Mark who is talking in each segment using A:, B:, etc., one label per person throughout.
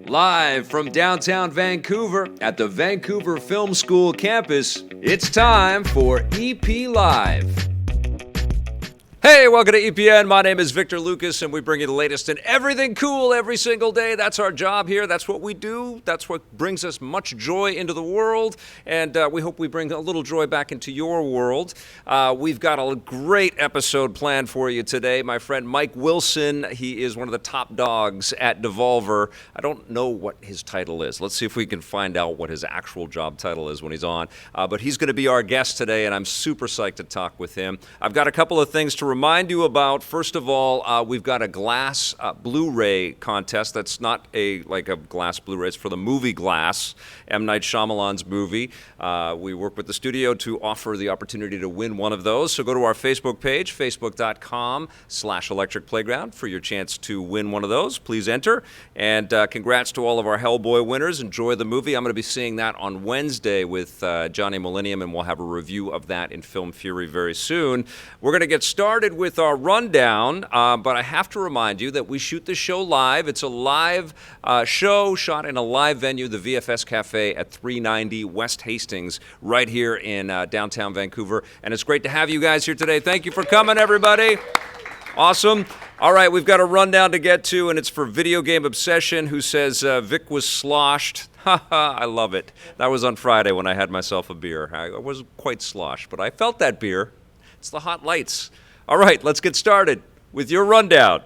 A: Live from downtown Vancouver at the Vancouver Film School campus, it's time for EP Live. Hey, welcome to EPN. My name is Victor Lucas, and we bring you the latest in everything cool every single day. That's our job here. That's what we do. That's what brings us much joy into the world, and we hope we bring a little joy back into your world. We've got a great episode planned for you today. My friend Mike Wilson, he is one of the top dogs at Devolver. I don't know what his title is. Let's see if we can find out what his actual job title is when he's on. But he's going to be our guest today, and I'm super psyched to talk with him. I've got a couple of things to remind you about. First of all, we've got a glass Blu-ray contest. That's not like a glass Blu-ray. It's for the movie Glass, M. Night Shyamalan's movie. We work with the studio to offer the opportunity to win one of those. So go to our Facebook page, facebook.com/Electric Playground for your chance to win one of those. Please enter. And congrats to all of our Hellboy winners. Enjoy the movie. I'm going to be seeing that on Wednesday with Johnny Millennium, and we'll have a review of that in Film Fury very soon. We're going to get started with our rundown, but I have to remind you that we shoot the show live. It's a live show shot in a live venue, the VFS Cafe at 390 West Hastings, right here in downtown Vancouver. And it's great to have you guys here today. Thank you for coming, everybody. Awesome. All right, we've got a rundown to get to, and it's for Video Game Obsession, who says Vic was sloshed. I love it. That was on Friday when I had myself a beer. I wasn't quite sloshed, but I felt that beer. It's the hot lights. All right, let's get started with your rundown.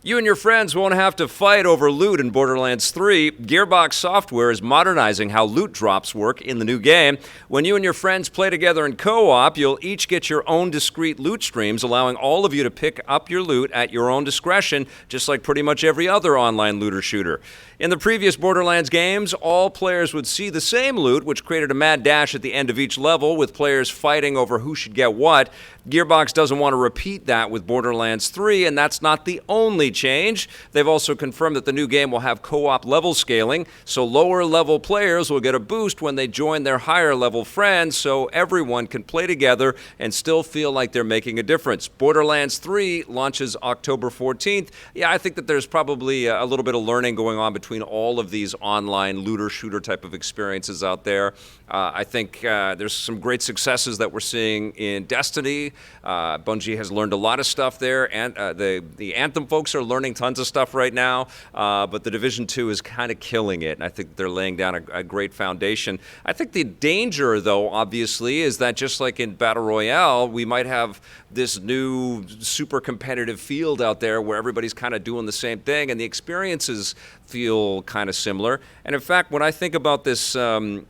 A: You and your friends won't have to fight over loot in Borderlands 3. Gearbox Software is modernizing how loot drops work in the new game. When you and your friends play together in co-op, you'll each get your own discrete loot streams, allowing all of you to pick up your loot at your own discretion, just like pretty much every other online looter shooter. In the previous Borderlands games, all players would see the same loot, which created a mad dash at the end of each level, with players fighting over who should get what. Gearbox doesn't want to repeat that with Borderlands 3, and that's not the only change. They've also confirmed that the new game will have co-op level scaling, so lower-level players will get a boost when they join their higher-level friends, so everyone can play together and still feel like they're making a difference. Borderlands 3 launches October 14th. Yeah, I think that there's probably a little bit of learning going on between all of these online looter-shooter type of experiences out there. I think there's some great successes that we're seeing in Destiny. Bungie has learned a lot of stuff there, and the Anthem folks are learning tons of stuff right now, but the Division 2 is kind of killing it, and I think they're laying down a great foundation. I think the danger, though, obviously, is that just like in Battle Royale, we might have this new super competitive field out there where everybody's kind of doing the same thing, and the experiences feel kind of similar. And in fact, when I think about this idea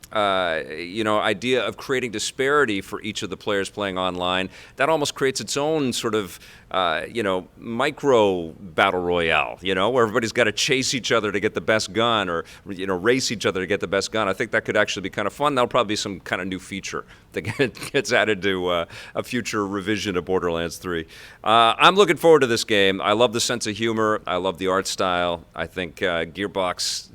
A: of creating disparity for each of the players playing online, that almost creates its own sort of micro battle royale, where everybody's got to chase each other to get the best gun, or race each other to get the best gun. I think that could actually be kind of fun. That'll probably be some kind of new feature that gets added to a future revision of Borderlands 3. I'm looking forward to this game. I love the sense of humor. I love the art style. I think Gearbox,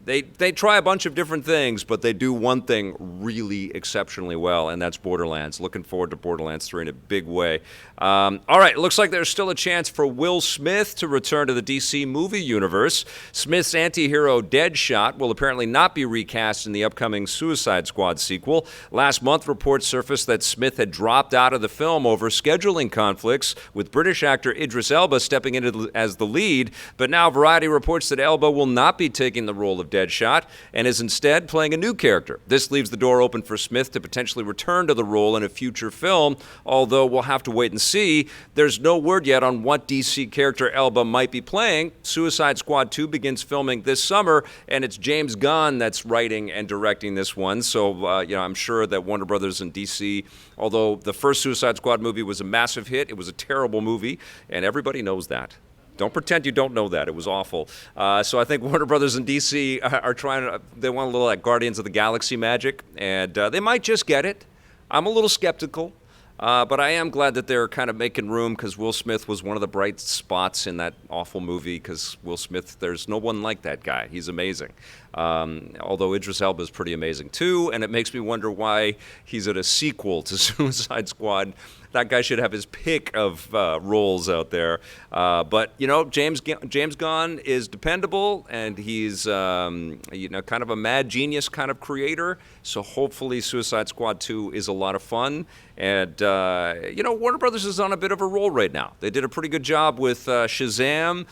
A: They try a bunch of different things, but they do one thing really exceptionally well, and that's Borderlands. Looking forward to Borderlands 3 in a big way. All right, it looks like there's still a chance for Will Smith to return to the DC movie universe. Smith's anti-hero Deadshot will apparently not be recast in the upcoming Suicide Squad sequel. Last month, reports surfaced that Smith had dropped out of the film over scheduling conflicts, with British actor Idris Elba stepping in as the lead, but now Variety reports that Elba will not be taking the role of Deadshot and is instead playing a new character. This leaves the door open for Smith to potentially return to the role in a future film, although we'll have to wait and see. There's no word yet on what DC character Elba might be playing. Suicide Squad 2 begins filming this summer, and it's James Gunn that's writing and directing this one, so I'm sure that Warner Brothers and DC, although the first Suicide Squad movie was a massive hit, it was a terrible movie, and everybody knows that. Don't pretend you don't know that. It was awful. So I think Warner Brothers and DC are they want a little like Guardians of the Galaxy magic, and they might just get it. I'm a little skeptical, but I am glad that they're kind of making room, because Will Smith was one of the bright spots in that awful movie, because Will Smith, there's no one like that guy. He's amazing. Although Idris Elba is pretty amazing too, and it makes me wonder why he's in a sequel to Suicide Squad. That guy should have his pick of roles out there. But James Gunn is dependable, and he's kind of a mad genius kind of creator. So hopefully Suicide Squad 2 is a lot of fun. And Warner Brothers is on a bit of a roll right now. They did a pretty good job with Shazam.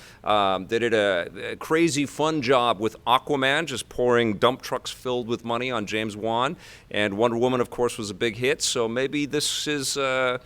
A: They did a crazy fun job with Aquaman, just pouring dump trucks filled with money on James Wan. And Wonder Woman, of course, was a big hit. So maybe this is the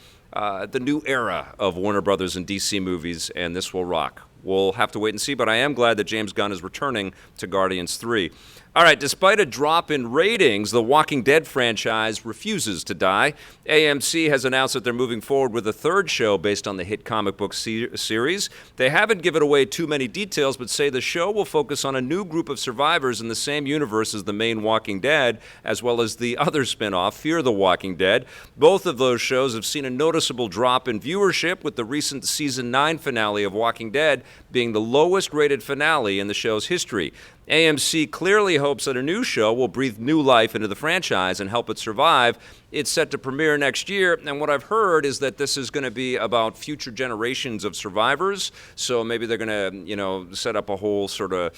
A: new era of Warner Brothers and DC movies, and this will rock. We'll have to wait and see, but I am glad that James Gunn is returning to Guardians 3. All right, despite a drop in ratings, the Walking Dead franchise refuses to die. AMC has announced that they're moving forward with a third show based on the hit comic book series. They haven't given away too many details, but say the show will focus on a new group of survivors in the same universe as the main Walking Dead, as well as the other spinoff, Fear the Walking Dead. Both of those shows have seen a noticeable drop in viewership, with the recent Season 9 finale of Walking Dead being the lowest rated finale in the show's history. AMC clearly hopes that a new show will breathe new life into the franchise and help it survive. It's set to premiere next year, and what I've heard is that this is going to be about future generations of survivors. So maybe they're going to, set up a whole sort of,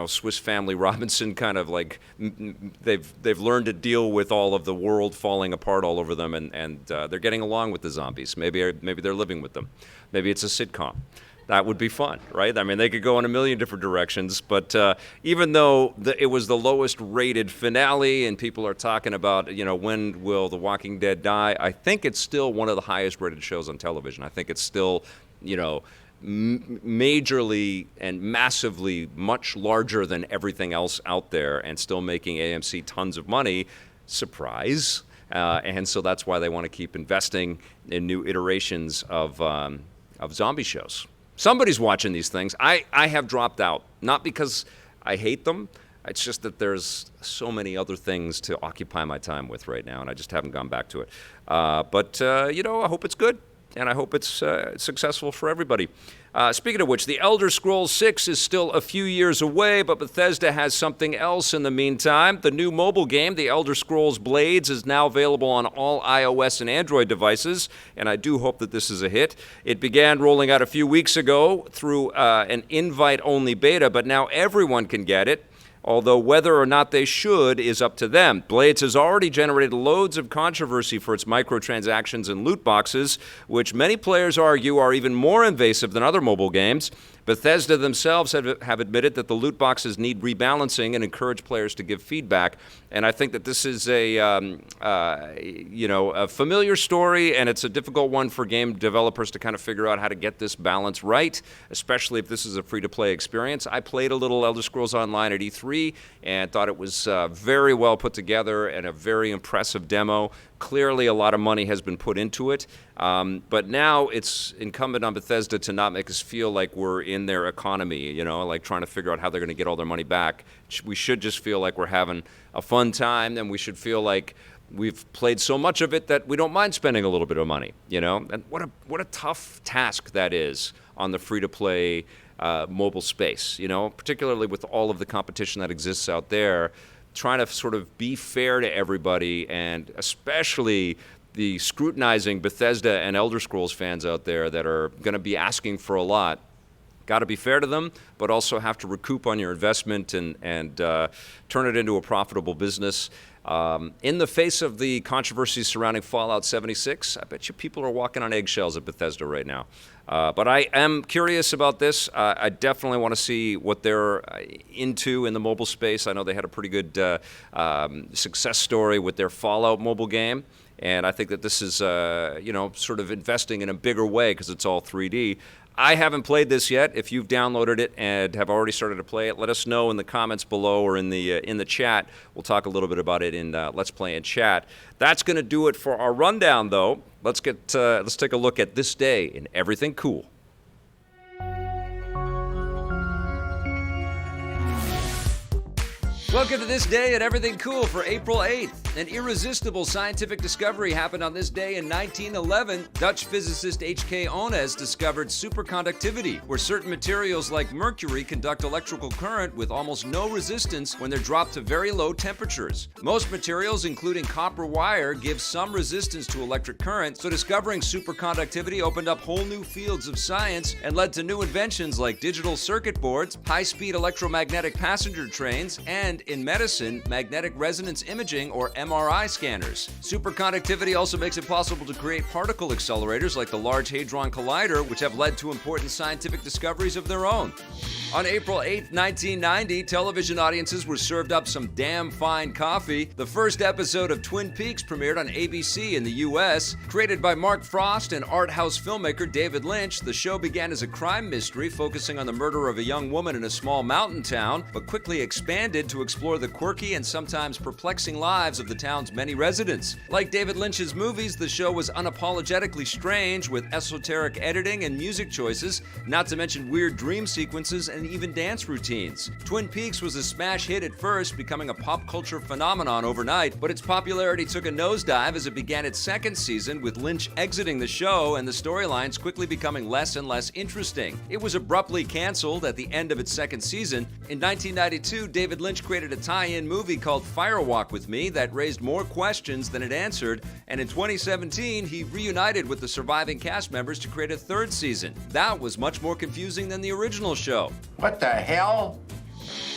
A: Swiss Family Robinson kind of like they've learned to deal with all of the world falling apart all over them, and they're getting along with the zombies. Maybe they're living with them. Maybe it's a sitcom. That would be fun, right? I mean, they could go in a million different directions, but even though it was the lowest rated finale and people are talking about, when will The Walking Dead die, I think it's still one of the highest rated shows on television. I think it's still, majorly and massively much larger than everything else out there and still making AMC tons of money. Surprise. And so that's why they want to keep investing in new iterations of zombie shows. Somebody's watching these things. I have dropped out, not because I hate them. It's just that there's so many other things to occupy my time with right now, and I just haven't gone back to it. But I hope it's good, and I hope it's successful for everybody. Speaking of which, The Elder Scrolls 6 is still a few years away, but Bethesda has something else in the meantime. The new mobile game, The Elder Scrolls Blades, is now available on all iOS and Android devices, and I do hope that this is a hit. It began rolling out a few weeks ago through an invite-only beta, but now everyone can get it, although whether or not they should is up to them. Blades has already generated loads of controversy for its microtransactions and loot boxes, which many players argue are even more invasive than other mobile games. Bethesda themselves have admitted that the loot boxes need rebalancing and encourage players to give feedback. And I think that this is a familiar story, and it's a difficult one for game developers to kind of figure out how to get this balance right, especially if this is a free-to-play experience. I played a little Elder Scrolls Online at E3 and thought it was very well put together and a very impressive demo. Clearly, a lot of money has been put into it, but now it's incumbent on Bethesda to not make us feel like we're in their economy, like trying to figure out how they're going to get all their money back. We should just feel like we're having a fun time, and we should feel like we've played so much of it that we don't mind spending a little bit of money, And what a tough task that is on the free-to-play mobile space, particularly with all of the competition that exists out there. Trying to sort of be fair to everybody, and especially the scrutinizing Bethesda and Elder Scrolls fans out there that are going to be asking for a lot. Got to be fair to them, but also have to recoup on your investment and turn it into a profitable business. In the face of the controversy surrounding Fallout 76, I bet you people are walking on eggshells at Bethesda right now. But I am curious about this. I definitely want to see what they're into in the mobile space. I know they had a pretty good success story with their Fallout mobile game. And I think that this is, sort of investing in a bigger way because it's all 3D. I haven't played this yet. If you've downloaded it and have already started to play it, let us know in the comments below or in the chat. We'll talk a little bit about it in Let's Play and Chat. That's going to do it for our rundown, though. Let's take a look at this day in everything cool. Welcome to This Day in Everything Cool for April 8th. An irresistible scientific discovery happened on this day in 1911. Dutch physicist H.K. Onnes discovered superconductivity, where certain materials like mercury conduct electrical current with almost no resistance when they're dropped to very low temperatures. Most materials, including copper wire, give some resistance to electric current, so discovering superconductivity opened up whole new fields of science and led to new inventions like digital circuit boards, high-speed electromagnetic passenger trains, and, in medicine, magnetic resonance imaging or MRI scanners. Superconductivity also makes it possible to create particle accelerators like the Large Hadron Collider, which have led to important scientific discoveries of their own. On April 8, 1990, television audiences were served up some damn fine coffee. The first episode of Twin Peaks premiered on ABC in the U.S. Created by Mark Frost and art house filmmaker David Lynch, the show began as a crime mystery focusing on the murder of a young woman in a small mountain town, but quickly expanded to explore the quirky and sometimes perplexing lives of the town's many residents. Like David Lynch's movies, the show was unapologetically strange with esoteric editing and music choices, not to mention weird dream sequences and even dance routines. Twin Peaks was a smash hit at first, becoming a pop culture phenomenon overnight, but its popularity took a nosedive as it began its second season with Lynch exiting the show and the storylines quickly becoming less and less interesting. It was abruptly canceled at the end of its second season. In 1992, David Lynch created a tie-in movie called Firewalk with Me that raised more questions than it answered, and in 2017, he reunited with the surviving cast members to create a third season. That was much more confusing than the original show.
B: What the hell?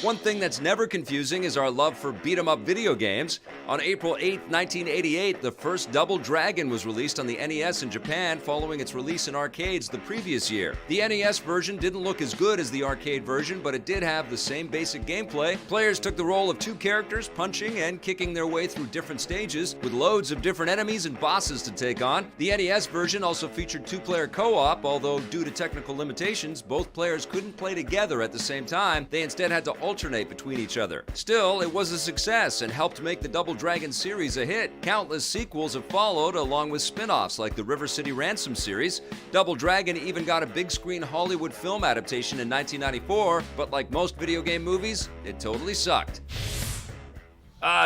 A: One thing that's never confusing is our love for beat-em-up video games. On April 8, 1988, the first Double Dragon was released on the NES in Japan following its release in arcades the previous year. The NES version didn't look as good as the arcade version, but it did have the same basic gameplay. Players took the role of two characters, punching and kicking their way through different stages, with loads of different enemies and bosses to take on. The NES version also featured two-player co-op, although due to technical limitations, both players couldn't play together at the same time. They instead had to alternate between each other. Still, it was a success and helped make the Double Dragon series a hit. Countless sequels have followed, along with spin-offs like the River City Ransom series. Double Dragon even got a big-screen Hollywood film adaptation in 1994, but like most video game movies, it totally sucked.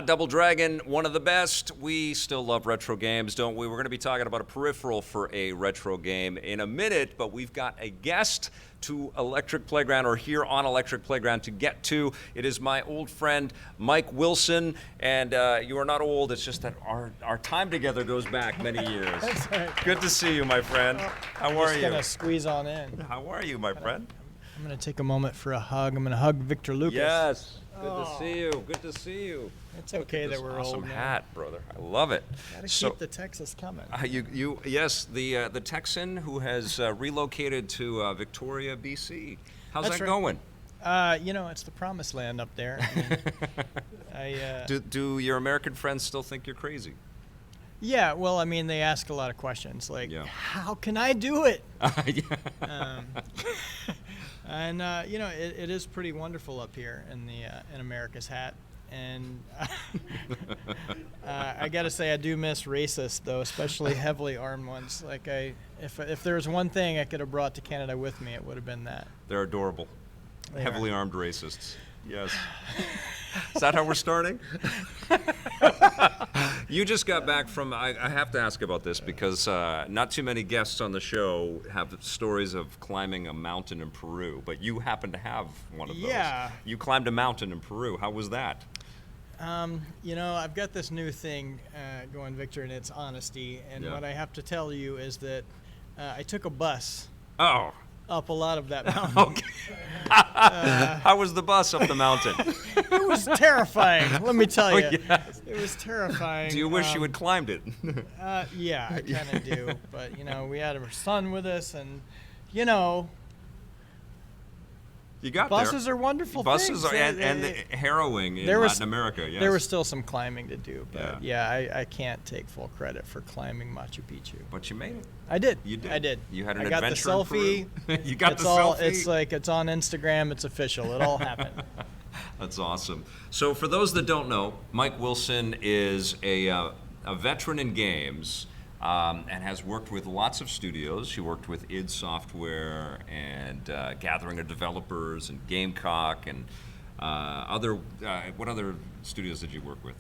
A: Double Dragon, one of the best. We still love retro games, don't we? We're going to be talking about a peripheral for a retro game in a minute, but we've got a guest to Electric Playground, or here on Electric Playground, to get to. It is my old friend, Mike Wilson, and you are not old, it's just that our time together goes back many years.
C: That's right.
A: Good to see you, my friend. How are you?
C: Just gonna squeeze on in.
A: How are you, my friend?
C: I'm gonna take a moment for a hug. I'm gonna hug Victor Lucas.
A: Yes. Good to see you. Good to see you.
C: It's okay that we're
A: awesome
C: old now.
A: hat, brother. I love it.
C: Gotta keep the Texas coming.
A: Yes, the Texan who has relocated to Victoria, BC. How's
C: That's
A: that
C: right.
A: going?
C: It's the promised land up there. I mean,
A: Do your American friends still think you're crazy?
C: yeah, well, I mean, they ask a lot of questions like,
A: Yeah.
C: how can I do it?
A: Yeah.
C: And it is pretty wonderful up here in America's hat. And I gotta say, I do miss racists, though, especially heavily armed ones. Like, if there was one thing I could have brought to Canada with me, it would have been that.
A: They're adorable.
C: They
A: Heavily
C: are.
A: armed racists. Yes. Is that how we're starting? You just got back from, I have to ask about this because not too many guests on the show have stories of climbing a mountain in Peru, but you happen to have one of those.
C: Yeah.
A: You climbed a mountain in Peru. How was that?
C: I've got this new thing going, Victor, and it's honesty. And
A: Yeah.
C: what I have to tell you is that I took a bus
A: Oh.
C: up a lot of that mountain.
A: Okay. How was the bus up the mountain?
C: It was terrifying, let me tell you.
A: Yes.
C: It was terrifying.
A: Do you wish you had climbed it?
C: Yeah, I kind of do. But, we had our son with us, and,
A: You got
C: buses
A: there.
C: are wonderful
A: Buses
C: things.
A: are and harrowing in
C: there was-
A: Latin America. Yes.
C: There was still some climbing to do, but
A: Yeah.
C: I can't take full credit for climbing Machu Picchu.
A: But you made it.
C: I did.
A: You did.
C: I did.
A: You had an
C: I got the
A: adventure in
C: selfie.
A: Peru. You got
C: it's
A: the
C: all,
A: selfie.
C: It's like it's on Instagram. It's official. It all happened.
A: That's awesome. So for those that don't know, Mike Wilson is a veteran in games and has worked with lots of studios. He worked with id Software and Gathering of Developers and Gamecock and What other studios did you work with?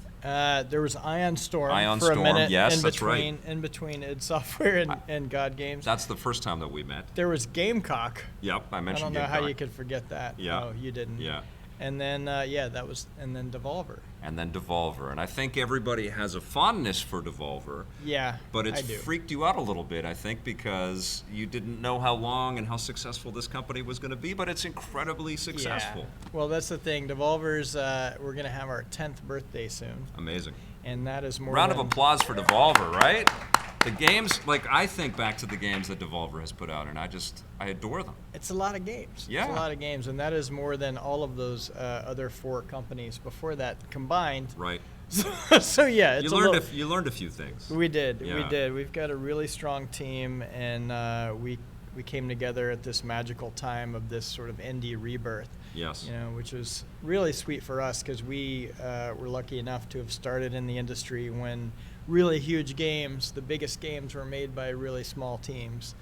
C: There was Ion Storm
A: Ion
C: for a
A: Storm,
C: minute.
A: yes,
C: in
A: that's
C: between,
A: right.
C: In between id Software and God Games.
A: That's the first time that we met.
C: There was Gamecock.
A: Yep, I
C: I
A: mentioned
C: don't know how
A: Gamecock.
C: you could forget that.
A: Yeah.
C: Oh, you didn't.
A: Yeah.
C: And then and then Devolver.
A: And then Devolver. And I think everybody has a fondness for Devolver.
C: Yeah,
A: But it's
C: I do.
A: freaked you out a little bit, I think, because you didn't know how long and how successful this company was going to be, but it's incredibly successful.
C: Yeah. Well, that's the thing. Devolvers, we're going to have our 10th birthday soon.
A: Amazing.
C: And that is more
A: Round
C: than,
A: of applause for Devolver, right? The games, like I think back to the games that Devolver has put out, and I adore them.
C: It's a lot of games.
A: Yeah.
C: It's a lot of games, and that is more than all of those other 4 companies before that combined.
A: Right.
C: So yeah, it's
A: You learned a few things.
C: We did.
A: Yeah.
C: We did. We've got a really strong team, and we came together at this magical time of this sort of indie rebirth.
A: Yes.
C: You know, which was really sweet for us because we were lucky enough to have started in the industry when really huge games, the biggest games, were made by really small teams,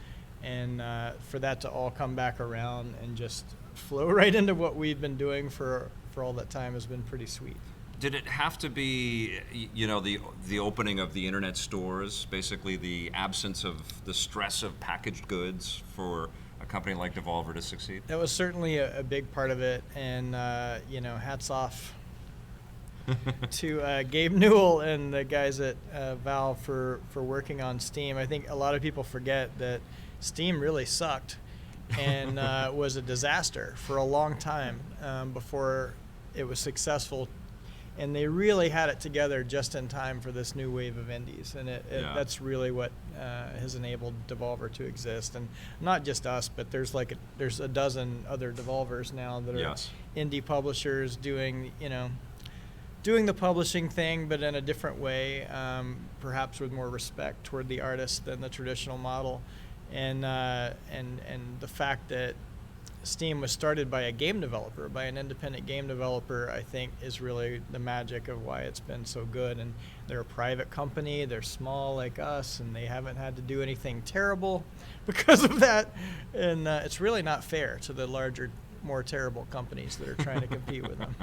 C: and for that to all come back around and just flow right into what we've been doing for all that time has been pretty sweet.
A: Did it have to be, you know, the opening of the internet stores, basically the absence of the stress of packaged goods for a company like Devolver to succeed?
C: That was certainly a big part of it, and you know, hats off to Gabe Newell and the guys at Valve for working on Steam. I think a lot of people forget that Steam really sucked and was a disaster for a long time before it was successful. And they really had it together just in time for this new wave of indies, and that's really what has enabled Devolver to exist. And not just us, but there's a dozen other Devolvers now that are
A: Yes.
C: indie publishers doing the publishing thing, but in a different way, perhaps with more respect toward the artist than the traditional model. And the fact that Steam was started by a game developer, by an independent game developer, I think is really the magic of why it's been so good. And they're a private company, they're small like us, and they haven't had to do anything terrible because of that. And it's really not fair to the larger, more terrible companies that are trying to compete with them.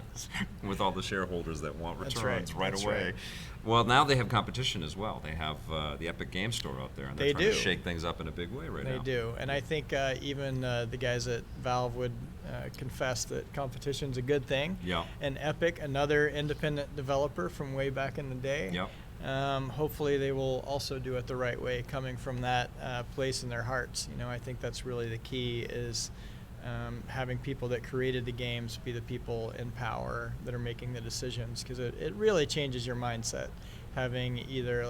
A: With all the shareholders that want
C: That's
A: returns
C: right. That's
A: away.
C: right.
A: Well, now they have competition as well. They have the Epic Game Store out there, and they're
C: They
A: trying
C: do.
A: to shake things up in a big way right now.
C: They do, and I think even the guys at Valve would confess that competition's a good thing.
A: Yeah.
C: And Epic, another independent developer from way back in the day.
A: Yep.
C: Hopefully they will also do it the right way, coming from that place in their hearts. You know, I think that's really the key is having people that created the games be the people in power that are making the decisions, because it really changes your mindset. Having either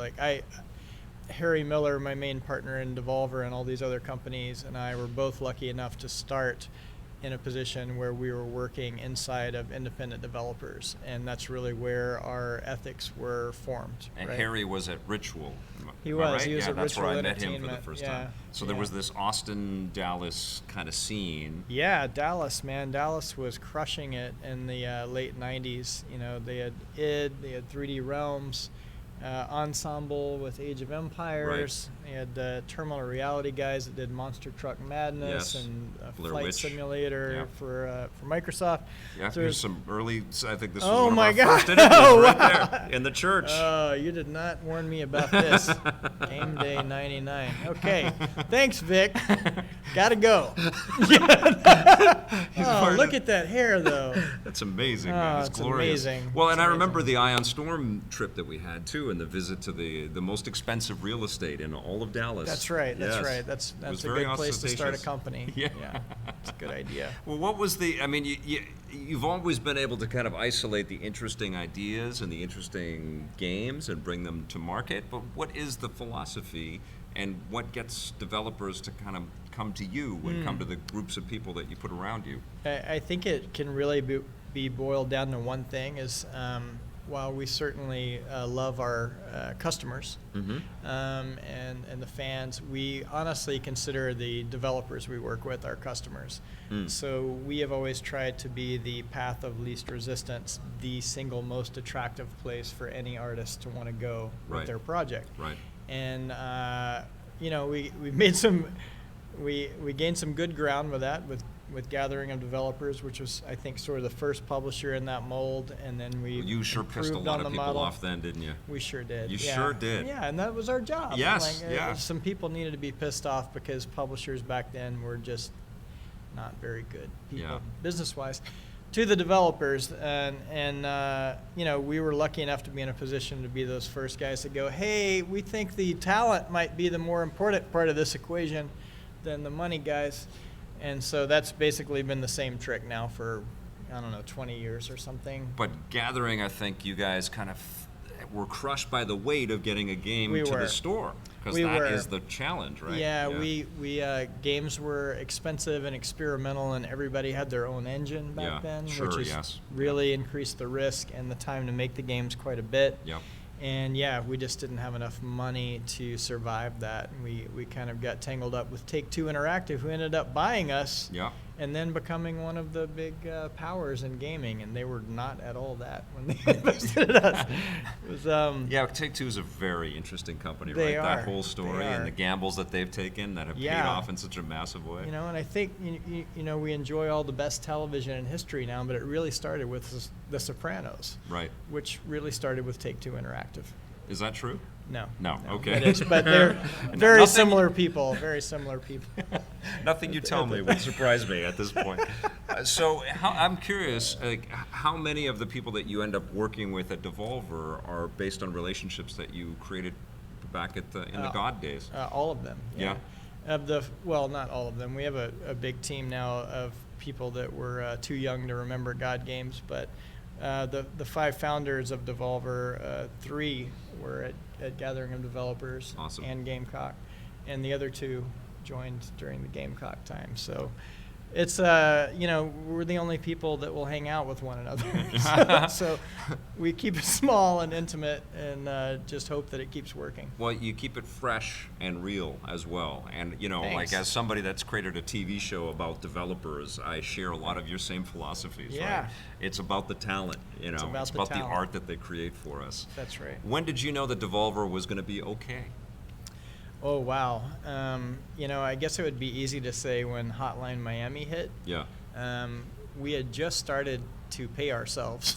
C: Harry Miller, my main partner in Devolver, and all these other companies, and I were both lucky enough to start in a position where we were working inside of independent developers, and that's really where our ethics were formed.
A: And
C: right?
A: Harry was at Ritual.
C: He
A: am I
C: was.
A: right?
C: He was
A: yeah,
C: at
A: that's
C: Ritual
A: where I met him for the
C: Entertainment.
A: first
C: Yeah,
A: time. So there
C: yeah.
A: was this Austin, Dallas kind of scene.
C: Yeah, Dallas, man. Dallas was crushing it in the late 90s. You know, they had id, they had 3D Realms, Ensemble with Age of Empires. They had the Terminal Reality guys that did Monster Truck Madness
A: Yes.
C: and
A: Blair
C: Flight
A: Witch.
C: Simulator
A: Yeah.
C: for Microsoft.
A: Yeah,
C: So
A: here's some early, I think this was
C: Oh
A: one of
C: my
A: our
C: God.
A: first interviews
C: Oh,
A: right
C: wow.
A: there in the church.
C: Oh, you did not warn me about this. Game Day 99. Okay. Thanks, Vic. Gotta go. Oh, look at that hair, though.
A: That's amazing,
C: Oh,
A: man. It's
C: it's
A: glorious.
C: amazing.
A: Well,
C: It's
A: and I remember
C: amazing.
A: the Ion Storm trip that we had too, and the visit to the most expensive real estate in all of Dallas.
C: That's right. That's
A: Yes.
C: right. That's
A: It was
C: a
A: very
C: good place to start a
A: ostentatious.
C: company.
A: Yeah.
C: It's a good idea.
A: Well, what was the? I mean, you've always been able to kind of isolate the interesting ideas and the interesting games and bring them to market. But what is the philosophy, and what gets developers to kind of come to you and come to the groups of people that you put around you?
C: I think it can really be boiled down to one thing is while we certainly love our customers and the fans, we honestly consider the developers we work with our customers. So we have always tried to be the path of least resistance, the single most attractive place for any artist to want to go with
A: Right.
C: their project.
A: Right.
C: And we made we gained some good ground with that, with with Gathering of Developers, which was, I think, sort of the first publisher in that mold, and then we
A: You sure pissed a
C: improved
A: lot
C: on
A: of
C: the
A: people
C: model.
A: off then, didn't you?
C: We sure did.
A: You
C: yeah.
A: sure did.
C: Yeah, and that was our job.
A: Yes,
C: Like,
A: yeah.
C: Some people needed to be pissed off because publishers back then were just not very good people,
A: Yeah.
C: business-wise, to the developers. And you know, we were lucky enough to be in a position to be those first guys to go, hey, we think the talent might be the more important part of this equation than the money, guys. And so that's basically been the same trick now for, I don't know, 20 years or something.
A: But Gathering, I think you guys kind of were crushed by the weight of getting a game
C: We
A: to
C: were.
A: the store. Because
C: We
A: that
C: were.
A: is the challenge, right?
C: Yeah, we games were expensive and experimental, and everybody had their own engine back
A: Yeah,
C: then,
A: sure,
C: which
A: yes.
C: really increased the risk and the time to make the games quite a bit.
A: Yep.
C: And yeah, we just didn't have enough money to survive that. And we kind of got tangled up with Take-Two Interactive, who ended up buying us
A: Yeah.
C: and then becoming one of the big powers in gaming. And they were not at all that when they invested in us. It was,
A: Yeah, Take-Two is a very interesting company,
C: They
A: right?
C: are.
A: That whole story
C: They
A: and
C: are.
A: the gambles that they've taken that have paid
C: Yeah.
A: off in such a massive way.
C: you know, and I think, you know, we enjoy all the best television in history now, but it really started with The Sopranos,
A: Right.
C: which really started with Take-Two Interactive.
A: Is that true?
C: No.
A: No, okay.
C: It is, but they're very
A: Nothing-
C: similar people, very similar people.
A: Nothing you tell me would surprise me at this point. I'm curious, like, how many of the people that you end up working with at Devolver are based on relationships that you created back in the God days?
C: All of them.
A: Yeah.
C: Well, not all of them. We have a big team now of people that were too young to remember God games, but the 5 founders of Devolver, 3 were at Gathering of Developers
A: Awesome.
C: and Gamecock, and the other 2 joined during the Gamecock time. So it's, you know, we're the only people that will hang out with one another. so we keep it small and intimate and just hope that it keeps working.
A: Well, you keep it fresh and real as well. And, you know,
C: Thanks.
A: like as somebody that's created a TV show about developers, I share a lot of your same philosophies,
C: Yeah.
A: right? It's about the talent, you know.
C: It's about the
A: the
C: talent.
A: art that they create for us.
C: That's right.
A: When did you know that Devolver was going to be okay?
C: Oh, wow. You know, I guess it would be easy to say when Hotline Miami hit.
A: Yeah.
C: We had just started to pay ourselves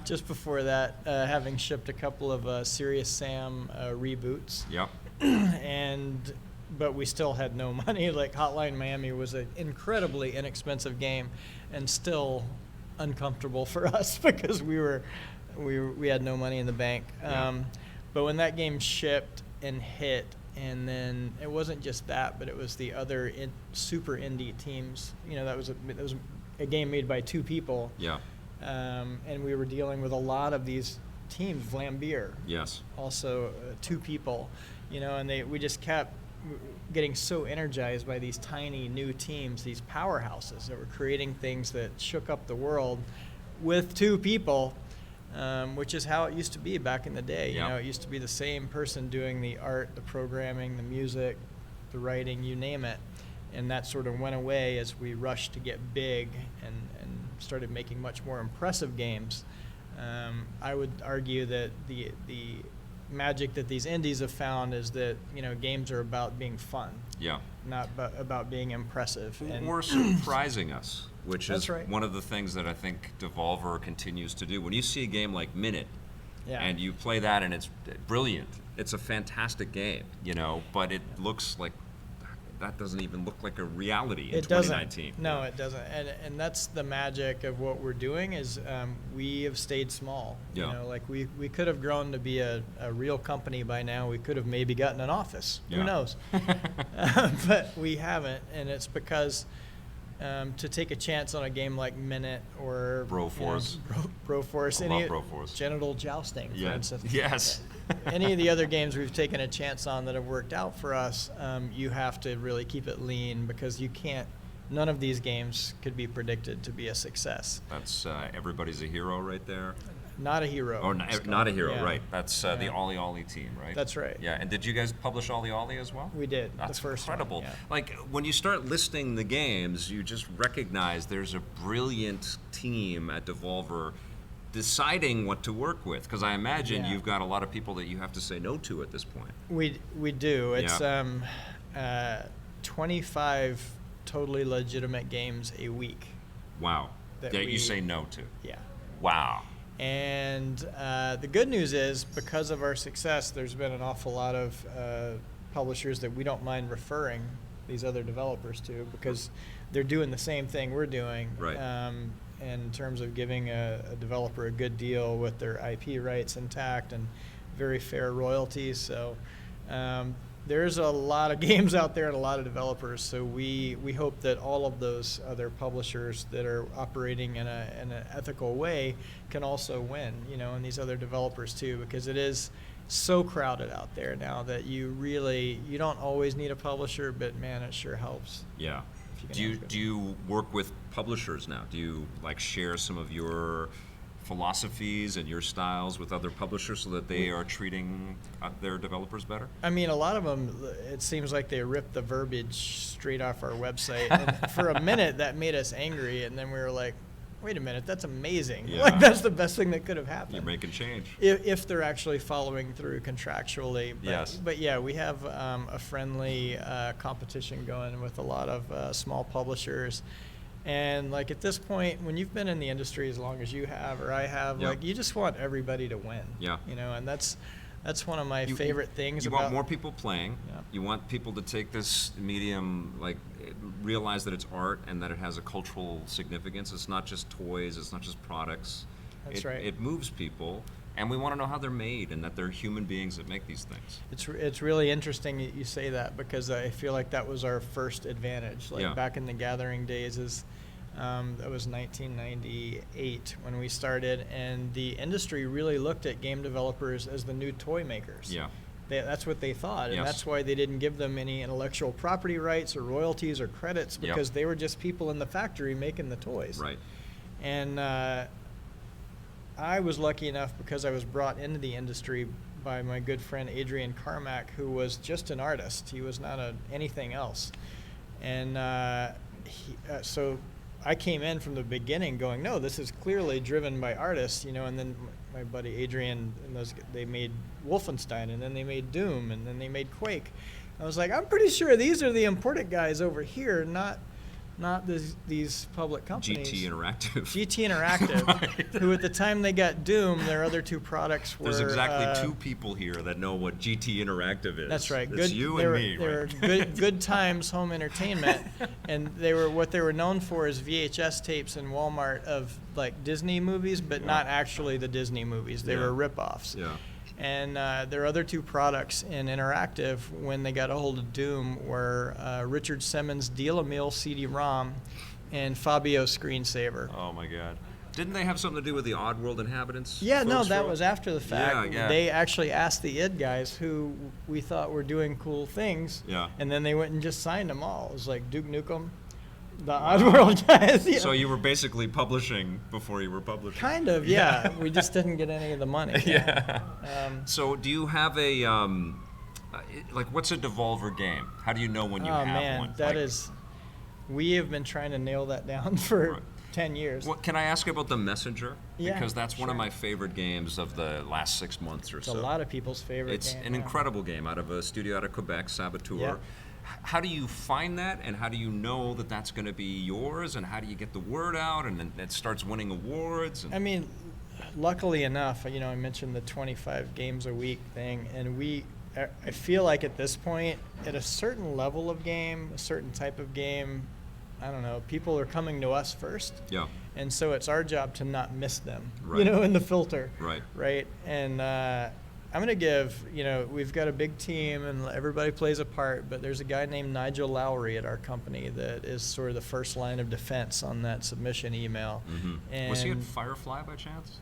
C: just before that, having shipped a couple of Serious Sam reboots.
A: Yep.
C: But we still had no money. Like, Hotline Miami was an incredibly inexpensive game and still uncomfortable for us because we had no money in the bank.
A: Yeah.
C: But when that game shipped and hit, and then it wasn't just that, but it was the other super indie teams. You know, that was a game made by 2 people.
A: Yeah.
C: And we were dealing with a lot of these teams. Vlambeer,
A: Yes.
C: also 2 people. You know, and we just kept getting so energized by these tiny new teams, these powerhouses that were creating things that shook up the world with 2 people. Which is how it used to be back in the day.
A: Yeah.
C: You know, it used to be the same person doing the art, the programming, the music, the writing, you name it. And that sort of went away as we rushed to get big and started making much more impressive games. I would argue that the magic that these indies have found is that, you know, games are about being fun,
A: Yeah.
C: not about being impressive. And
A: Or surprising us, which
C: That's
A: is
C: right.
A: one of the things that I think Devolver continues to do. When you see a game like Minute,
C: Yeah.
A: and you play that and it's brilliant, it's a fantastic game, you know, but it looks like that doesn't even look like a reality in
C: It
A: 2019.
C: doesn't. No, it doesn't. And that's the magic of what we're doing is we have stayed small.
A: Yeah.
C: You know, like we could have grown to be a real company by now. We could have maybe gotten an office.
A: Yeah.
C: Who knows? But we haven't, and it's because to take a chance on a game like Minute or
A: Broforce.
C: Broforce,
A: I
C: any
A: love Broforce.
C: Genital Jousting, for
A: Yeah.
C: instance.
A: Yes.
C: Any of the other games we've taken a chance on that have worked out for us, you have to really keep it lean because you can't. None of these games could be predicted to be a success.
A: That's Everybody's a Hero right there.
C: Not a hero.
A: Oh,
C: it's
A: not a
C: called.
A: hero,
C: Yeah.
A: right. That's the
C: Yeah.
A: Ollie Ollie team, right?
C: That's right.
A: Yeah, and did you guys publish Ollie Ollie as well?
C: We did.
A: That's
C: the first
A: incredible.
C: One, yeah.
A: Like, when you start listing the games, you just recognize there's a brilliant team at Devolver deciding what to work with. Because I imagine
C: Yeah.
A: you've got a lot of people that you have to say no to at this point.
C: We do. It's
A: Yeah.
C: 25 totally legitimate games a week.
A: Wow.
C: That
A: you say no to.
C: Yeah.
A: Wow.
C: And the good news is, because of our success, there's been an awful lot of publishers that we don't mind referring these other developers to, because they're doing the same thing we're doing.
A: Right.
C: In terms of giving a developer a good deal with their IP rights intact and very fair royalties. So there's a lot of games out there and a lot of developers. So we hope that all of those other publishers that are operating in an ethical way can also win, and these other developers too, because it is so crowded out there now that you don't always need a publisher, but man, it sure helps.
A: Yeah. Do you work with publishers now? Do you share some of your philosophies and your styles with other publishers so that they are treating their developers better?
C: I mean, a lot of them, it seems like they ripped the verbiage straight off our website. And for a minute, that made us angry, and then we were like, wait a minute, that's amazing.
A: Yeah.
C: That's the best thing that could have happened.
A: You're making change.
C: If they're actually following through contractually.
A: Yes.
C: But yeah, we have a friendly competition going with a lot of small publishers. And at this point, when you've been in the industry as long as you have, or I have,
A: Yep.
C: You just want everybody to win.
A: Yeah.
C: And that's one of my favorite things.
A: You
C: about
A: want more people playing.
C: Yeah.
A: You want people to take this medium, realize that it's art and that it has a cultural significance. It's not just toys. It's not just products.
C: That's right.
A: It moves people, and we want to know how they're made and that they're human beings that make these things.
C: It's really interesting that you say that, because I feel like that was our first advantage.
A: Yeah.
C: Back in the Gathering days, that was 1998 when we started, and the industry really looked at game developers as the new toy makers.
A: Yeah.
C: That's what they thought, and
A: Yes.
C: that's why they didn't give them any intellectual property rights or royalties or credits, because
A: Yep.
C: they were just people in the factory making the toys.
A: Right.
C: And I was lucky enough, because I was brought into the industry by my good friend Adrian Carmack, who was just an artist. He was not anything else. And so I came in from the beginning going, no, this is clearly driven by artists, and then my buddy Adrian and they made Wolfenstein, and then they made Doom, and then they made Quake. I was like, I'm pretty sure these are the important guys over here, not these public companies.
A: GT Interactive.
C: GT Interactive,
A: Right.
C: who at the time they got Doom, their other two products were...
A: There's exactly two people here that know what GT Interactive is.
C: That's right.
A: It's you
C: they
A: and
C: were,
A: me.
C: They were
A: Right?
C: good times home entertainment, and what they were known for is VHS tapes in Walmart of Disney movies, but not actually the Disney movies. They were ripoffs.
A: Yeah.
C: And their other two products in Interactive, when they got a hold of Doom, were Richard Simmons' Deal-A-Meal CD-ROM and Fabio Screensaver.
A: Oh my God. Didn't they have something to do with the Oddworld inhabitants?
C: Yeah, no,
A: folks
C: that
A: wrote?
C: was after the fact.
A: Yeah, yeah.
C: They actually asked the id guys, who we thought were doing cool things,
A: Yeah.
C: and then they went and just signed them all. It was like Duke Nukem, the Oddworld guys. Yeah.
A: So you were basically publishing before you were publishing.
C: Kind of, yeah. We just didn't get any of the money.
A: Yeah. So do you have a what's a Devolver game? How do you know when you have one?
C: That is, we have been trying to nail that down for
A: Right.
C: 10 years.
A: Well, can I ask about The Messenger?
C: Yeah,
A: Because that's one of
C: sure.
A: my favorite games of the last 6 months or
C: It's
A: so.
C: a lot of people's favorite
A: It's
C: game.
A: an
C: yeah.
A: incredible game out of a studio out of Quebec, Saboteur.
C: Yeah.
A: How do you find that, and how do you know that that's going to be yours, and how do you get the word out, and then it starts winning awards? And
C: I mean, luckily enough, I mentioned the 25 games a week thing, and I feel like at this point, at a certain level of game, a certain type of game, I don't know, people are coming to us first.
A: Yeah.
C: And so it's our job to not miss them,
A: Right.
C: in the filter.
A: Right.
C: Right. And I'm going to give, we've got a big team and everybody plays a part, but there's a guy named Nigel Lowry at our company that is sort of the first line of defense on that submission email.
A: Mm-hmm.
C: And
A: Was he at Firefly by chance?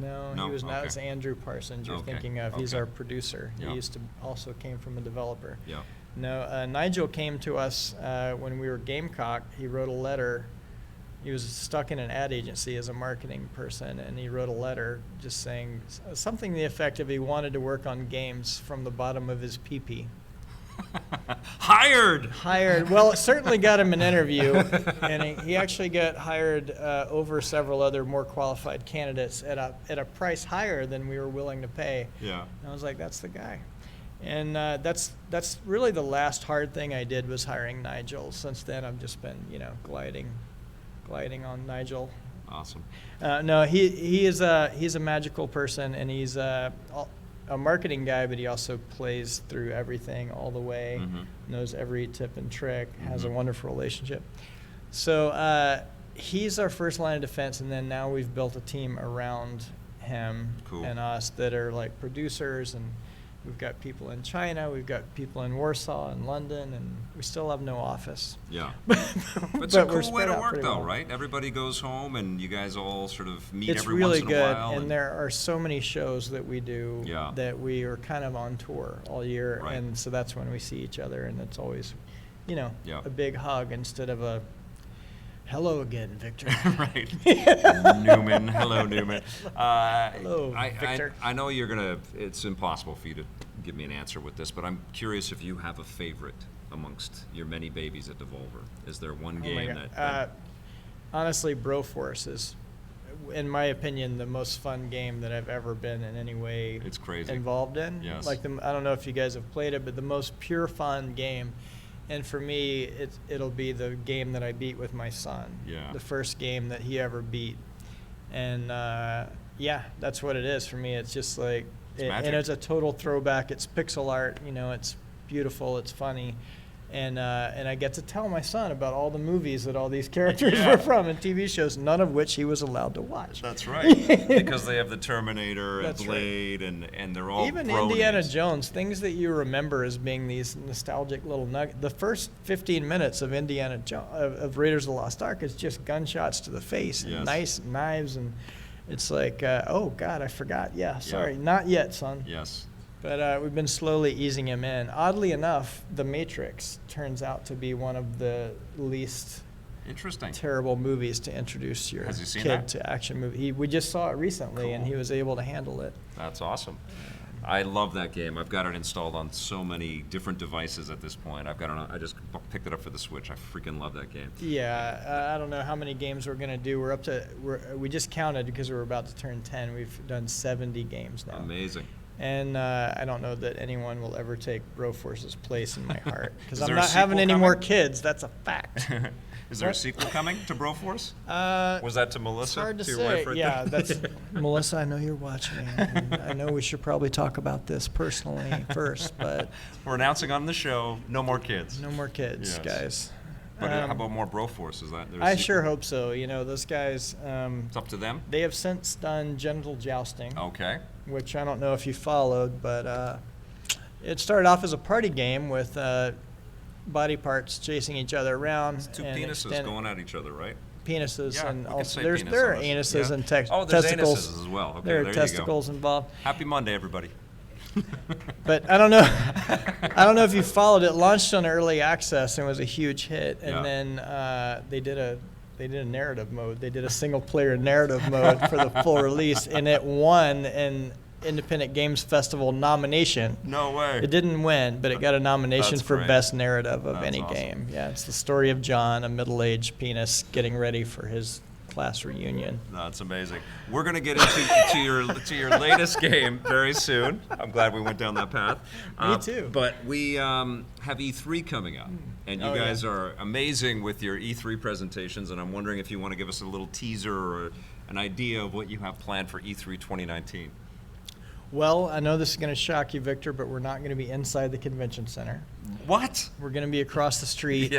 C: No,
A: No?
C: he was not.
A: Okay.
C: It's Andrew Parsons you're
A: Okay.
C: thinking of. He's
A: Okay.
C: our producer.
A: Yeah.
C: He also came from a developer.
A: Yeah.
C: No, Nigel came to us when we were Gamecock. He wrote a letter. He was stuck in an ad agency as a marketing person, and he wrote a letter just saying something to the effect of he wanted to work on games from the bottom of his pee-pee.
A: Hired!
C: Hired. Well, it certainly got him an interview, and he actually got hired over several other more qualified candidates at a price higher than we were willing to pay.
A: Yeah.
C: And I was like, that's the guy. And that's really the last hard thing I did was hiring Nigel. Since then, I've just been, gliding on Nigel.
A: Awesome.
C: No, he's a magical person, and he's a marketing guy, but he also plays through everything all the way, knows every tip and trick, has a wonderful relationship. So he's our first line of defense, and then now we've built a team around him and us that are like producers, and we've got people in China, we've got people in Warsaw and London, and we still have no office.
A: Yeah. But it's a cool way to work, though,
C: well.
A: right? Everybody goes home, and you guys all sort of meet
C: It's
A: every
C: really
A: once in a while.
C: good, and there are so many shows that we do that we are kind of on tour all year, and so that's when we see each other, and it's always, a big hug instead of a hello again, Victor.
A: Right. Newman. Hello, Newman.
C: Hello, Victor.
A: I know it's impossible for you to give me an answer with this, but I'm curious if you have a favorite amongst your many babies at Devolver. Is there one game that...
C: Honestly, Broforce is, in my opinion, the most fun game that I've ever been in any way involved in.
A: Yes.
C: I don't know if you guys have played it, but the most pure fun game. And for me, it'll be the game that I beat with my son.
A: Yeah.
C: The first game that he ever beat. And that's what it is for me. It's just like, and it's a total throwback. It's pixel art, it's beautiful, it's funny. And I get to tell my son about all the movies that all these characters were from and TV shows, none of which he was allowed to watch.
A: That's right. Because they have the Terminator and Blade, and they're all
C: even
A: bronies.
C: Indiana Jones, things that you remember as being these nostalgic little nuggets. The first 15 minutes of Indiana Jones, of Raiders of the Lost Ark, is just gunshots to the face and nice knives, and it's like, oh God, I forgot. Yeah, sorry, not yet, son.
A: Yes.
C: But we've been slowly easing him in. Oddly enough, The Matrix turns out to be one of the least terrible movies to introduce your kid to action movie. We just saw it recently, and he was able to handle it.
A: That's awesome. I love that game. I've got it installed on so many different devices at this point. I just picked it up for the Switch. I freaking love that game.
C: Yeah, I don't know how many games we're gonna do. We just counted because we're about to turn 10. We've done 70 games now.
A: Amazing.
C: And I don't know that anyone will ever take Broforce's place in my heart because I'm not having any more kids. That's a fact.
A: Is there a sequel coming to Broforce? Was that to Melissa?
C: It's hard to
A: your
C: say.
A: Wife right
C: Yeah,
A: there?
C: that's Melissa. I know you're watching. And I know we should probably talk about this personally first, but
A: we're announcing on the show, no more kids.
C: No more kids, guys.
A: But how about more Broforce? Is that?
C: I sure hope so. Those guys.
A: It's up to them.
C: They have since done genital jousting.
A: Okay.
C: Which I don't know if you followed, but it started off as a party game with body parts chasing each other around.
A: It's two penises going at each other, right?
C: Penises, and also
A: there
C: are anuses and
A: there's
C: testicles.
A: anuses as well. Okay,
C: there are
A: you
C: testicles
A: go.
C: involved.
A: Happy Monday, everybody.
C: But I don't know if you followed it. Launched on early access and was a huge hit, and then they did a narrative mode. They did a single-player narrative mode for the full release, and it won an Independent Games Festival nomination.
A: No way.
C: It didn't win, but it got a nomination for Best Narrative of any
A: awesome.
C: Game. Yeah, it's the story of John, a middle-aged penis, getting ready for his class reunion.
A: That's amazing. We're going to get into to your latest game very soon. I'm glad we went down that path.
C: Me too.
A: But we have E3 coming up, and you guys are amazing with your E3 presentations, and I'm wondering if you want to give us a little teaser or an idea of what you have planned for E3 2019.
C: Well, I know this is going to shock you, Victor, but we're not going to be inside the convention center.
A: What?
C: We're going to be across the street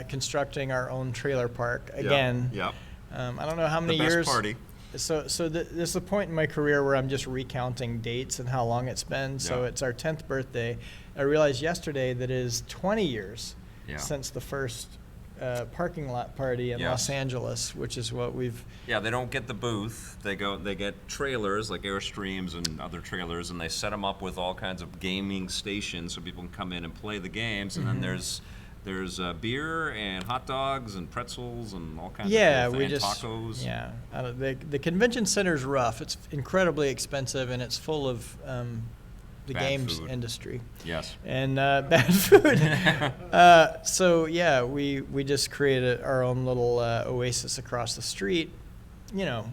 C: constructing our own trailer park again.
A: Yep.
C: I don't know how many
A: the best
C: years.
A: Party.
C: So this is a point in my career where I'm just recounting dates and how long it's been. So it's our 10th birthday. I realized yesterday that it is 20 years since the first parking lot party in Los Angeles, which is what we've.
A: Yeah, they don't get the booth. They get trailers like Airstreams and other trailers, and they set them up with all kinds of gaming stations so people can come in and play the games. And then there's beer and hot dogs and pretzels and all kinds of stuff, and tacos.
C: Yeah, the convention center's rough. It's incredibly expensive, and it's full of the
A: bad
C: games
A: food.
C: Industry.
A: Yes.
C: And bad food. So we just created our own little oasis across the street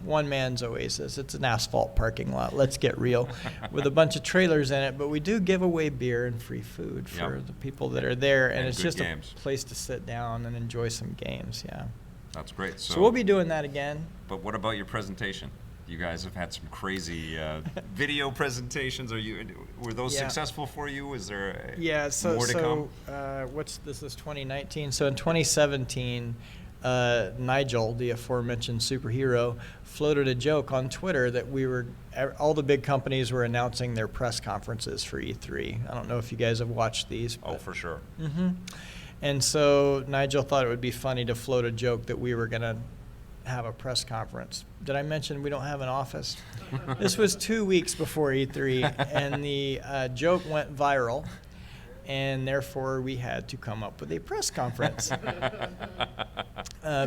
C: one man's oasis. It's an asphalt parking lot. Let's get real, with a bunch of trailers in it. But we do give away beer and free food for the people that are there, and it's just games. A place to sit down and enjoy some games. Yeah,
A: that's great.
C: So we'll be doing that again.
A: But what about your presentation? You guys have had some crazy video presentations. Were those successful for you? Is there more to come?
C: This is 2019. So in 2017, Nigel, the aforementioned superhero, floated a joke on Twitter that all the big companies were announcing their press conferences for E3. I don't know if you guys have watched these.
A: Oh, for sure.
C: Mm-hmm. And so Nigel thought it would be funny to float a joke that we were going to have a press conference. Did I mention we don't have an office? This was 2 weeks before E3, and the joke went viral, and therefore we had to come up with a press conference.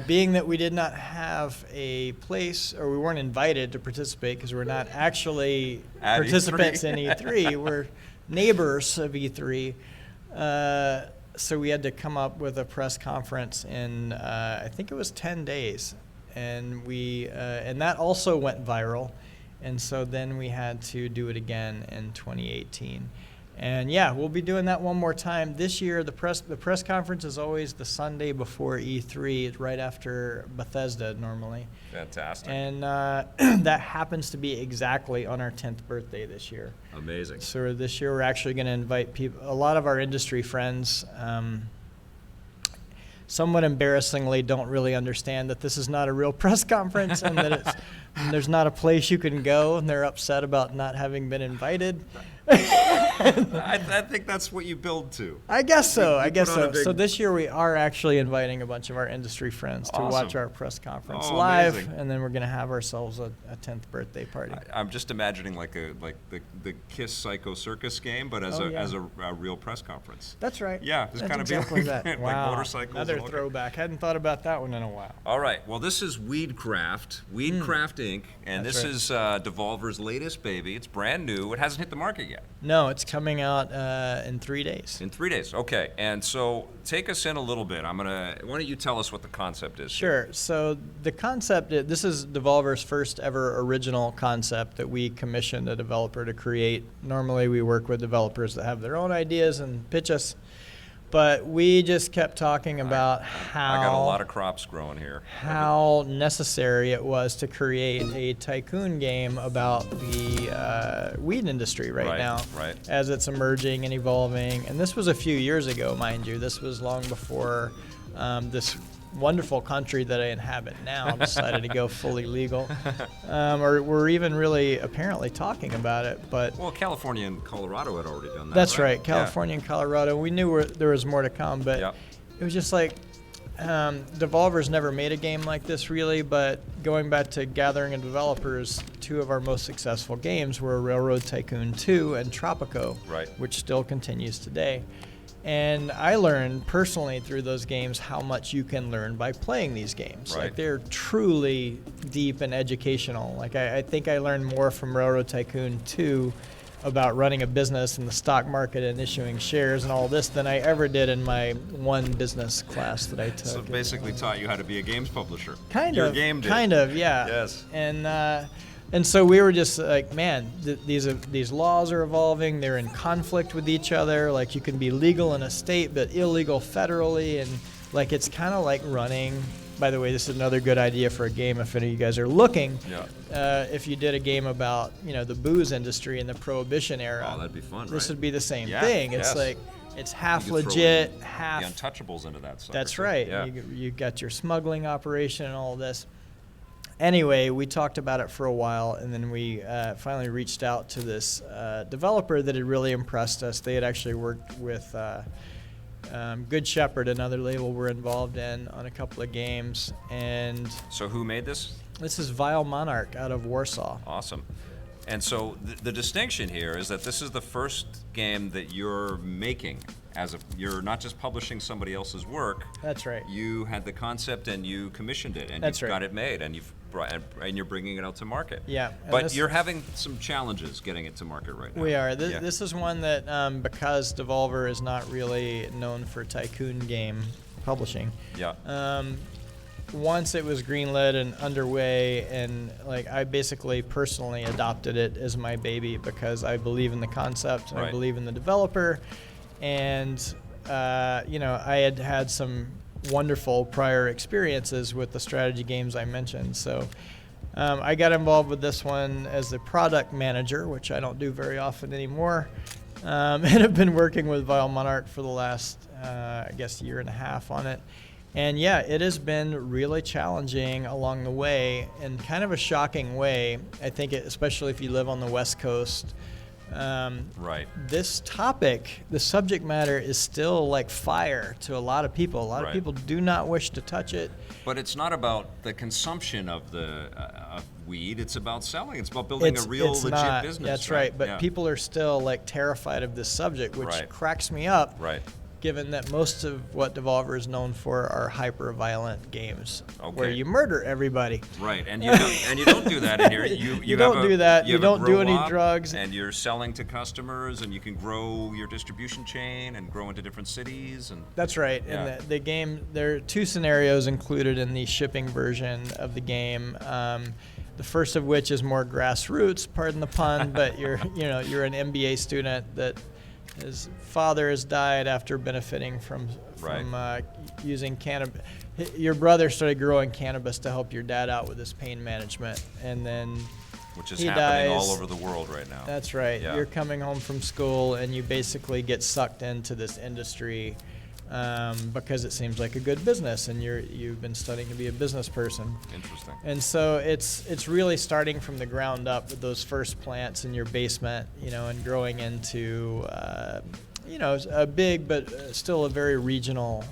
C: Being that we did not have a place, or we weren't invited to participate because we're not actually participants in E3, we're neighbors of E3. So we had to come up with a press conference in, I think it was 10 days. And and that also went viral, and so then we had to do it again in 2018. And we'll be doing that one more time this year. The press conference is always the Sunday before E3. It's right after Bethesda normally.
A: Fantastic.
C: And that happens to be exactly on our 10th birthday this year.
A: Amazing.
C: So this year we're actually going to invite people, a lot of our industry friends. Somewhat embarrassingly, don't really understand that this is not a real press conference and that there's not a place you can go, and they're upset about not having been invited.
A: I think that's what you build to.
C: I guess so. So this year we are actually inviting a bunch of our industry friends to watch our press conference live,
A: amazing.
C: And then we're going to have ourselves a 10th birthday party.
A: I'm just imagining like the Kiss Psycho Circus game, but as a real press conference.
C: That's right.
A: Yeah, it's kind of
C: exactly that.
A: like
C: Wow.
A: motorcycles.
C: Another throwback. Hadn't thought about that one in a while.
A: All right. Well, this is Weedcraft Inc., and
C: That's
A: this is Devolver's latest baby. It's brand new. It hasn't hit the market yet.
C: No, it's coming out in 3 days.
A: In 3 days. Okay. And so take us in a little bit. Why don't you tell us what the concept is?
C: Sure.
A: Here?
C: So the concept, this is Devolver's first ever original concept that we commissioned a developer to create. Normally we work with developers that have their own ideas and pitch us. But we just kept talking about
A: I got a lot of crops growing here.
C: How necessary it was to create a tycoon game about the weed industry right now, as it's emerging and evolving. And this was a few years ago, mind you. This was long before this wonderful country that I inhabit now decided to go fully legal. Or we're even really apparently talking about it. But
A: well, California and Colorado had already done that.
C: That's right. California and Colorado. We knew there was more to come, but it was just like Devolver's never made a game like this really, but going back to gathering of developers, two of our most successful games were Railroad Tycoon 2 and Tropico, which still continues today. And I learned personally through those games how much you can learn by playing these games. Like they're truly deep and educational. Like I think I learned more from Railroad Tycoon 2 about running a business in the stock market and issuing shares and all this than I ever did in my one business class that I took.
A: So basically taught you how to be a games publisher.
C: Kind
A: Your
C: of.
A: game did.
C: Kind of, yeah.
A: Yes.
C: And so we were just like, man, these laws are evolving. They're in conflict with each other. Like you can be legal in a state but illegal federally, and like it's kind of like running. By the way, this is another good idea for a game if any of you guys are looking. If you did a game about the booze industry in the Prohibition era,
A: that'd be fun.
C: This would be the same thing. It's like it's half legit, half
A: the Untouchables into that.
C: That's right. Yeah. You got your smuggling operation and all this. Anyway, we talked about it for a while, and then we finally reached out to this developer that had really impressed us. They had actually worked with Good Shepherd, another label we're involved in, on a couple of games. And
A: so who made this?
C: This is Vile Monarch out of Warsaw.
A: Awesome. And so the distinction here is that this is the first game that you're making. You're not just publishing somebody else's work.
C: That's right.
A: You had the concept and you commissioned it, and
C: you've
A: got it made, and you're bringing it out to market.
C: Yeah.
A: But you're having some challenges getting it to market right now.
C: We are. This is one that because Devolver is not really known for tycoon game publishing. once it was greenlit and underway, and like I basically personally adopted it as my baby because I believe in the concept and I believe in the developer, and I had had some wonderful prior experiences with the strategy games I mentioned. So I got involved with this one as the product manager, which I don't do very often anymore, and have been working with Vile Monarch for the last, I guess, year and a half on it. And yeah, it has been really challenging along the way in kind of a shocking way. I think, especially if you live on the West Coast. This topic, the subject matter, is still like fire to a lot of people. A lot of people do not wish to touch it.
A: But it's not about the consumption of the weed. It's about selling. It's about building a real legit business.
C: That's right. But people are still like terrified of this subject, which cracks me up. Given that most of what Devolver is known for are hyper-violent games, where you murder everybody.
A: And you don't do that in here. You
C: don't do that. You don't do any drugs.
A: And you're selling to customers, and you can grow your distribution chain and grow into different cities. And
C: that's right. And the game, there are 2 scenarios included in the shipping version of the game. The first of which is more grassroots, pardon the pun, but you're an MBA student that his father has died after benefiting from using cannabis. Your brother started growing cannabis to help your dad out with his pain management, and then
A: which is happening all over the world right now.
C: That's right. You're coming home from school, and you basically get sucked into this industry because it seems like a good business, and you've been studying to be a business person.
A: Interesting.
C: And so it's really starting from the ground up with those first plants in your basement, and growing into a big but still a very regional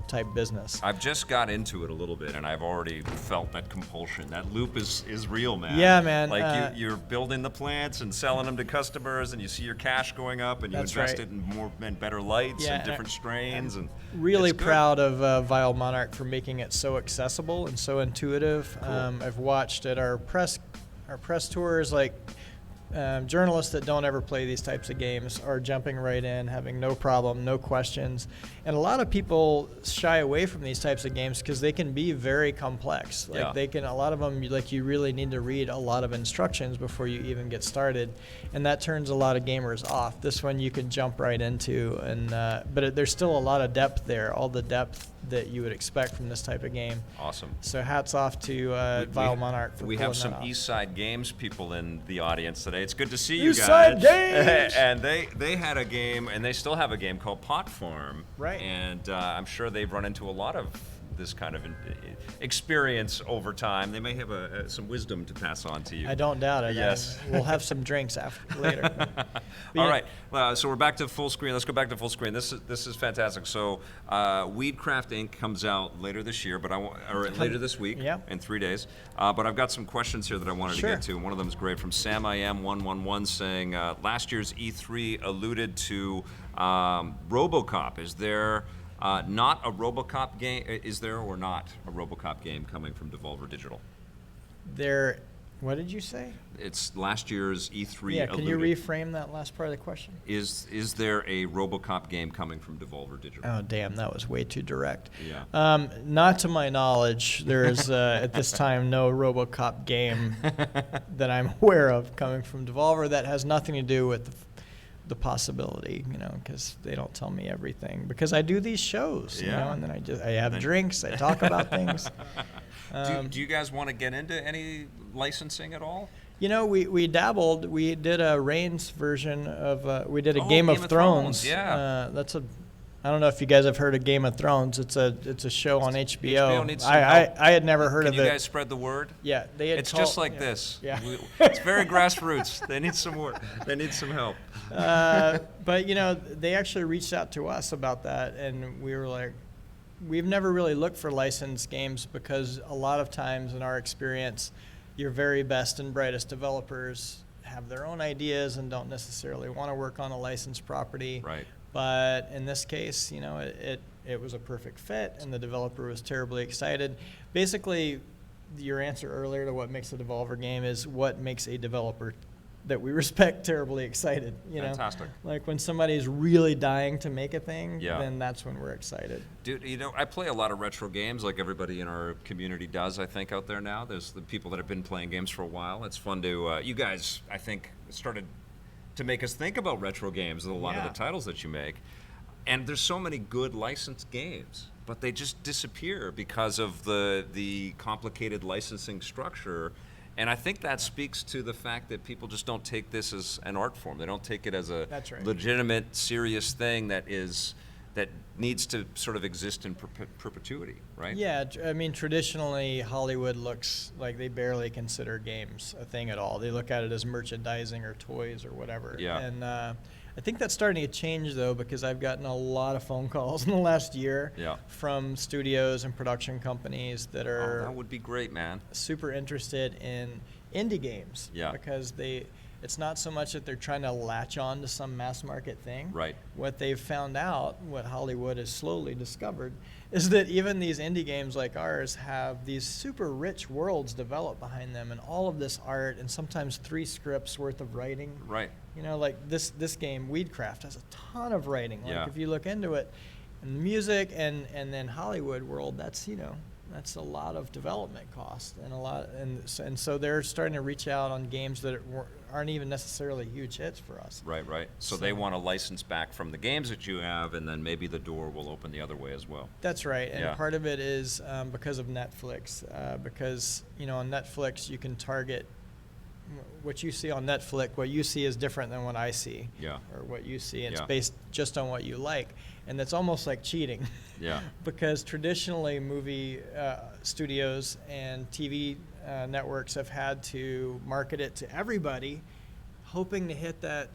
C: type business.
A: I've just got into it a little bit, and I've already felt that compulsion. That loop is real, man.
C: Yeah, man.
A: Like you're building the plants and selling them to customers, and you see your cash going up, and you invest it in more and better lights and different strains. And
C: really proud of Vile Monarch for making it so accessible and so intuitive.
A: Cool.
C: I've watched at our press tours, like. Journalists that don't ever play these types of games are jumping right in, having no problem, no questions. And a lot of people shy away from these types of games because they can be very complex. Like a lot of them, like you really need to read a lot of instructions before you even get started. And that turns a lot of gamers off. This one you can jump right into, but there's still a lot of depth there, all the depth that you would expect from this type of game.
A: Awesome.
C: So hats off to Vile Monarch for
A: We
C: pulling
A: have some
C: that off.
A: East Side Games people in the audience today. It's good to see you guys.
C: East Side Games!
A: And they had a game, and they still have a game called Pot Farm.
C: Right.
A: And I'm sure they've run into a lot of this kind of experience over time. They may have some wisdom to pass on to you.
C: I don't doubt it.
A: Yes.
C: We'll have some drinks later.
A: All right. So we're back to full screen. Let's go back to full screen. This is fantastic. So Weedcraft Inc. comes out later this year, later this week in 3 days. But I've got some questions here that I wanted to get to. One of them is great from Sam I Am 111 saying last year's E3 alluded to Robocop. Is there not a Robocop game? Is there or not a Robocop game coming from Devolver Digital?
C: What did you say?
A: It's last year's E3.
C: Yeah, can you reframe that last part of the question?
A: Is there a Robocop game coming from Devolver Digital?
C: Oh, damn, that was way too direct.
A: Yeah.
C: Not to my knowledge. There is, at this time, no Robocop game that I'm aware of coming from Devolver. That has nothing to do with the possibility, because they don't tell me everything. Because I do these shows, and then I have drinks, I talk about things.
A: Do you guys want to get into any licensing at all?
C: We dabbled. We did a Reigns version of. We did a
A: Game of
C: Thrones.
A: Yeah.
C: I don't know if you guys have heard of Game of Thrones. It's a show on HBO.
A: HBO needs some help.
C: I had never heard of it.
A: Can you guys spread the word?
C: Yeah,
A: it's just like this. Yeah. It's very grassroots. They need some work. They need some help.
C: But they actually reached out to us about that, and we were like, we've never really looked for licensed games because a lot of times in our experience, your very best and brightest developers have their own ideas and don't necessarily want to work on a licensed property.
A: Right.
C: But in this case, it was a perfect fit, and the developer was terribly excited. Basically, your answer earlier to what makes a Devolver game is what makes a developer that we respect terribly excited.
A: Fantastic.
C: Like when somebody's really dying to make a thing,
A: Yeah.
C: then that's when we're excited.
A: Dude, I play a lot of retro games, like everybody in our community does, I think, out there now. There's the people that have been playing games for a while. It's fun to, you guys, I think, started to make us think about retro games with a lot of the titles that you make. And there's so many good licensed games, but they just disappear because of the complicated licensing structure. And I think that speaks to the fact that people just don't take this as an art form. They don't take it as a legitimate, serious thing that needs to sort of exist in perpetuity, right?
C: Yeah, I mean, traditionally, Hollywood looks like they barely consider games a thing at all. They look at it as merchandising or toys or whatever.
A: Yeah.
C: And I think that's starting to change, though, because I've gotten a lot of phone calls in the last year from studios and production companies that are
A: that would be great, man.
C: super interested in indie games.
A: Yeah.
C: Because it's not so much that they're trying to latch on to some mass market thing.
A: Right.
C: What they've found out, what Hollywood has slowly discovered, is that even these indie games like ours have these super rich worlds developed behind them and all of this art and sometimes 3 scripts worth of writing.
A: Right.
C: Like this game, Weedcraft, has a ton of writing. Like if you look into it, and music and then Hollywood world, that's a lot of development cost and so they're starting to reach out on games that aren't even necessarily huge hits for us.
A: Right. So they want a license back from the games that you have, and then maybe the door will open the other way as well.
C: That's right, and part of it is because of Netflix, because on Netflix you can target what you see on Netflix. What you see is different than what I see, or what you see, and it's based just on what you like, and that's almost like cheating.
A: Yeah.
C: Because traditionally movie studios and TV networks have had to market it to everybody, hoping to hit that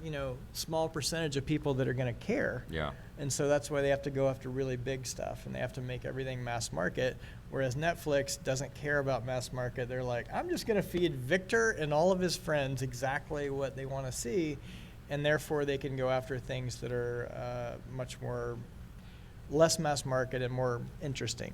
C: small percentage of people that are going to care.
A: Yeah.
C: And so that's why they have to go after really big stuff, and they have to make everything mass market. Whereas Netflix doesn't care about mass market. They're like, I'm just going to feed Victor and all of his friends exactly what they want to see, and therefore they can go after things that are much more less mass market and more interesting.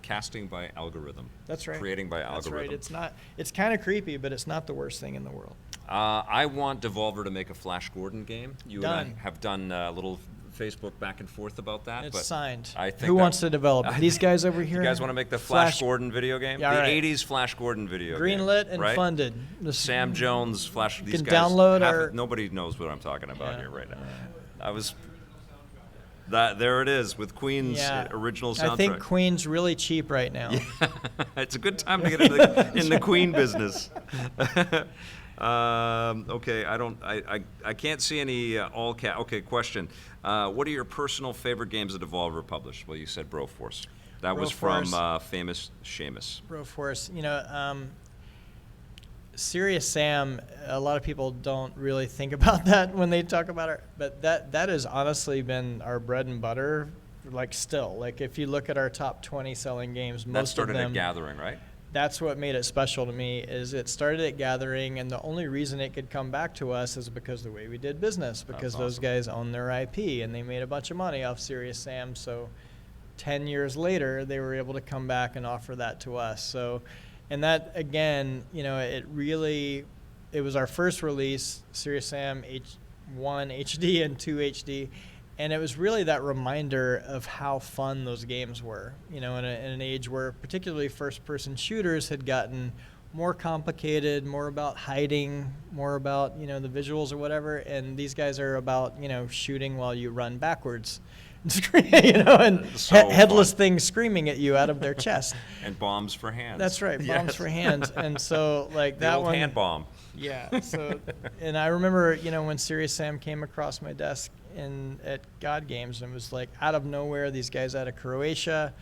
A: Casting by algorithm.
C: That's right.
A: Creating by algorithm.
C: That's right. It's kind of creepy, but it's not the worst thing in the world.
A: I want Devolver to make a Flash Gordon game. You
C: Done.
A: and I have done a little Facebook back and forth about that.
C: It's
A: but
C: signed.
A: I think
C: Who wants to develop it? These guys over here?
A: You guys want to make the Flash Gordon video game?
C: Yeah,
A: the
C: right.
A: 80s Flash Gordon video game.
C: Greenlit and
A: right?
C: funded.
A: Sam Jones, Flash. These
C: can
A: guys
C: download our...
A: Nobody knows what I'm talking about here right now. There it is with Queen's original soundtrack.
C: I think Queen's really cheap right now.
A: It's a good time to get into in the Queen business. Okay, I can't see any all cap. Okay, question. What are your personal favorite games that Devolver published? Well, you said Broforce. That was from famous Seamus.
C: Broforce. Serious Sam, a lot of people don't really think about that when they talk about it, but that has honestly been our bread and butter, still. If you look at our top 20 selling games, most of them... That
A: started at Gathering, right?
C: That's what made it special to me, is it started at Gathering, and the only reason it could come back to us is because the way we did business, because those guys own their IP, and they made a bunch of money off Serious Sam, so 10 years later, they were able to come back and offer that to us. So... And that, again, it was our first release, Serious Sam 1 HD and 2 HD, and it was really that reminder of how fun those games were, in an age where particularly first-person shooters had gotten more complicated, more about hiding, more about, the visuals or whatever, and these guys are about, shooting while you run backwards. And headless things screaming at you out of their chest.
A: And bombs for hands.
C: That's right, bombs for hands. And so, that
A: old
C: one,
A: hand bomb.
C: Yeah. So, and I remember, when Serious Sam came across my desk at God Games, and it was out of nowhere, these guys out of Croatia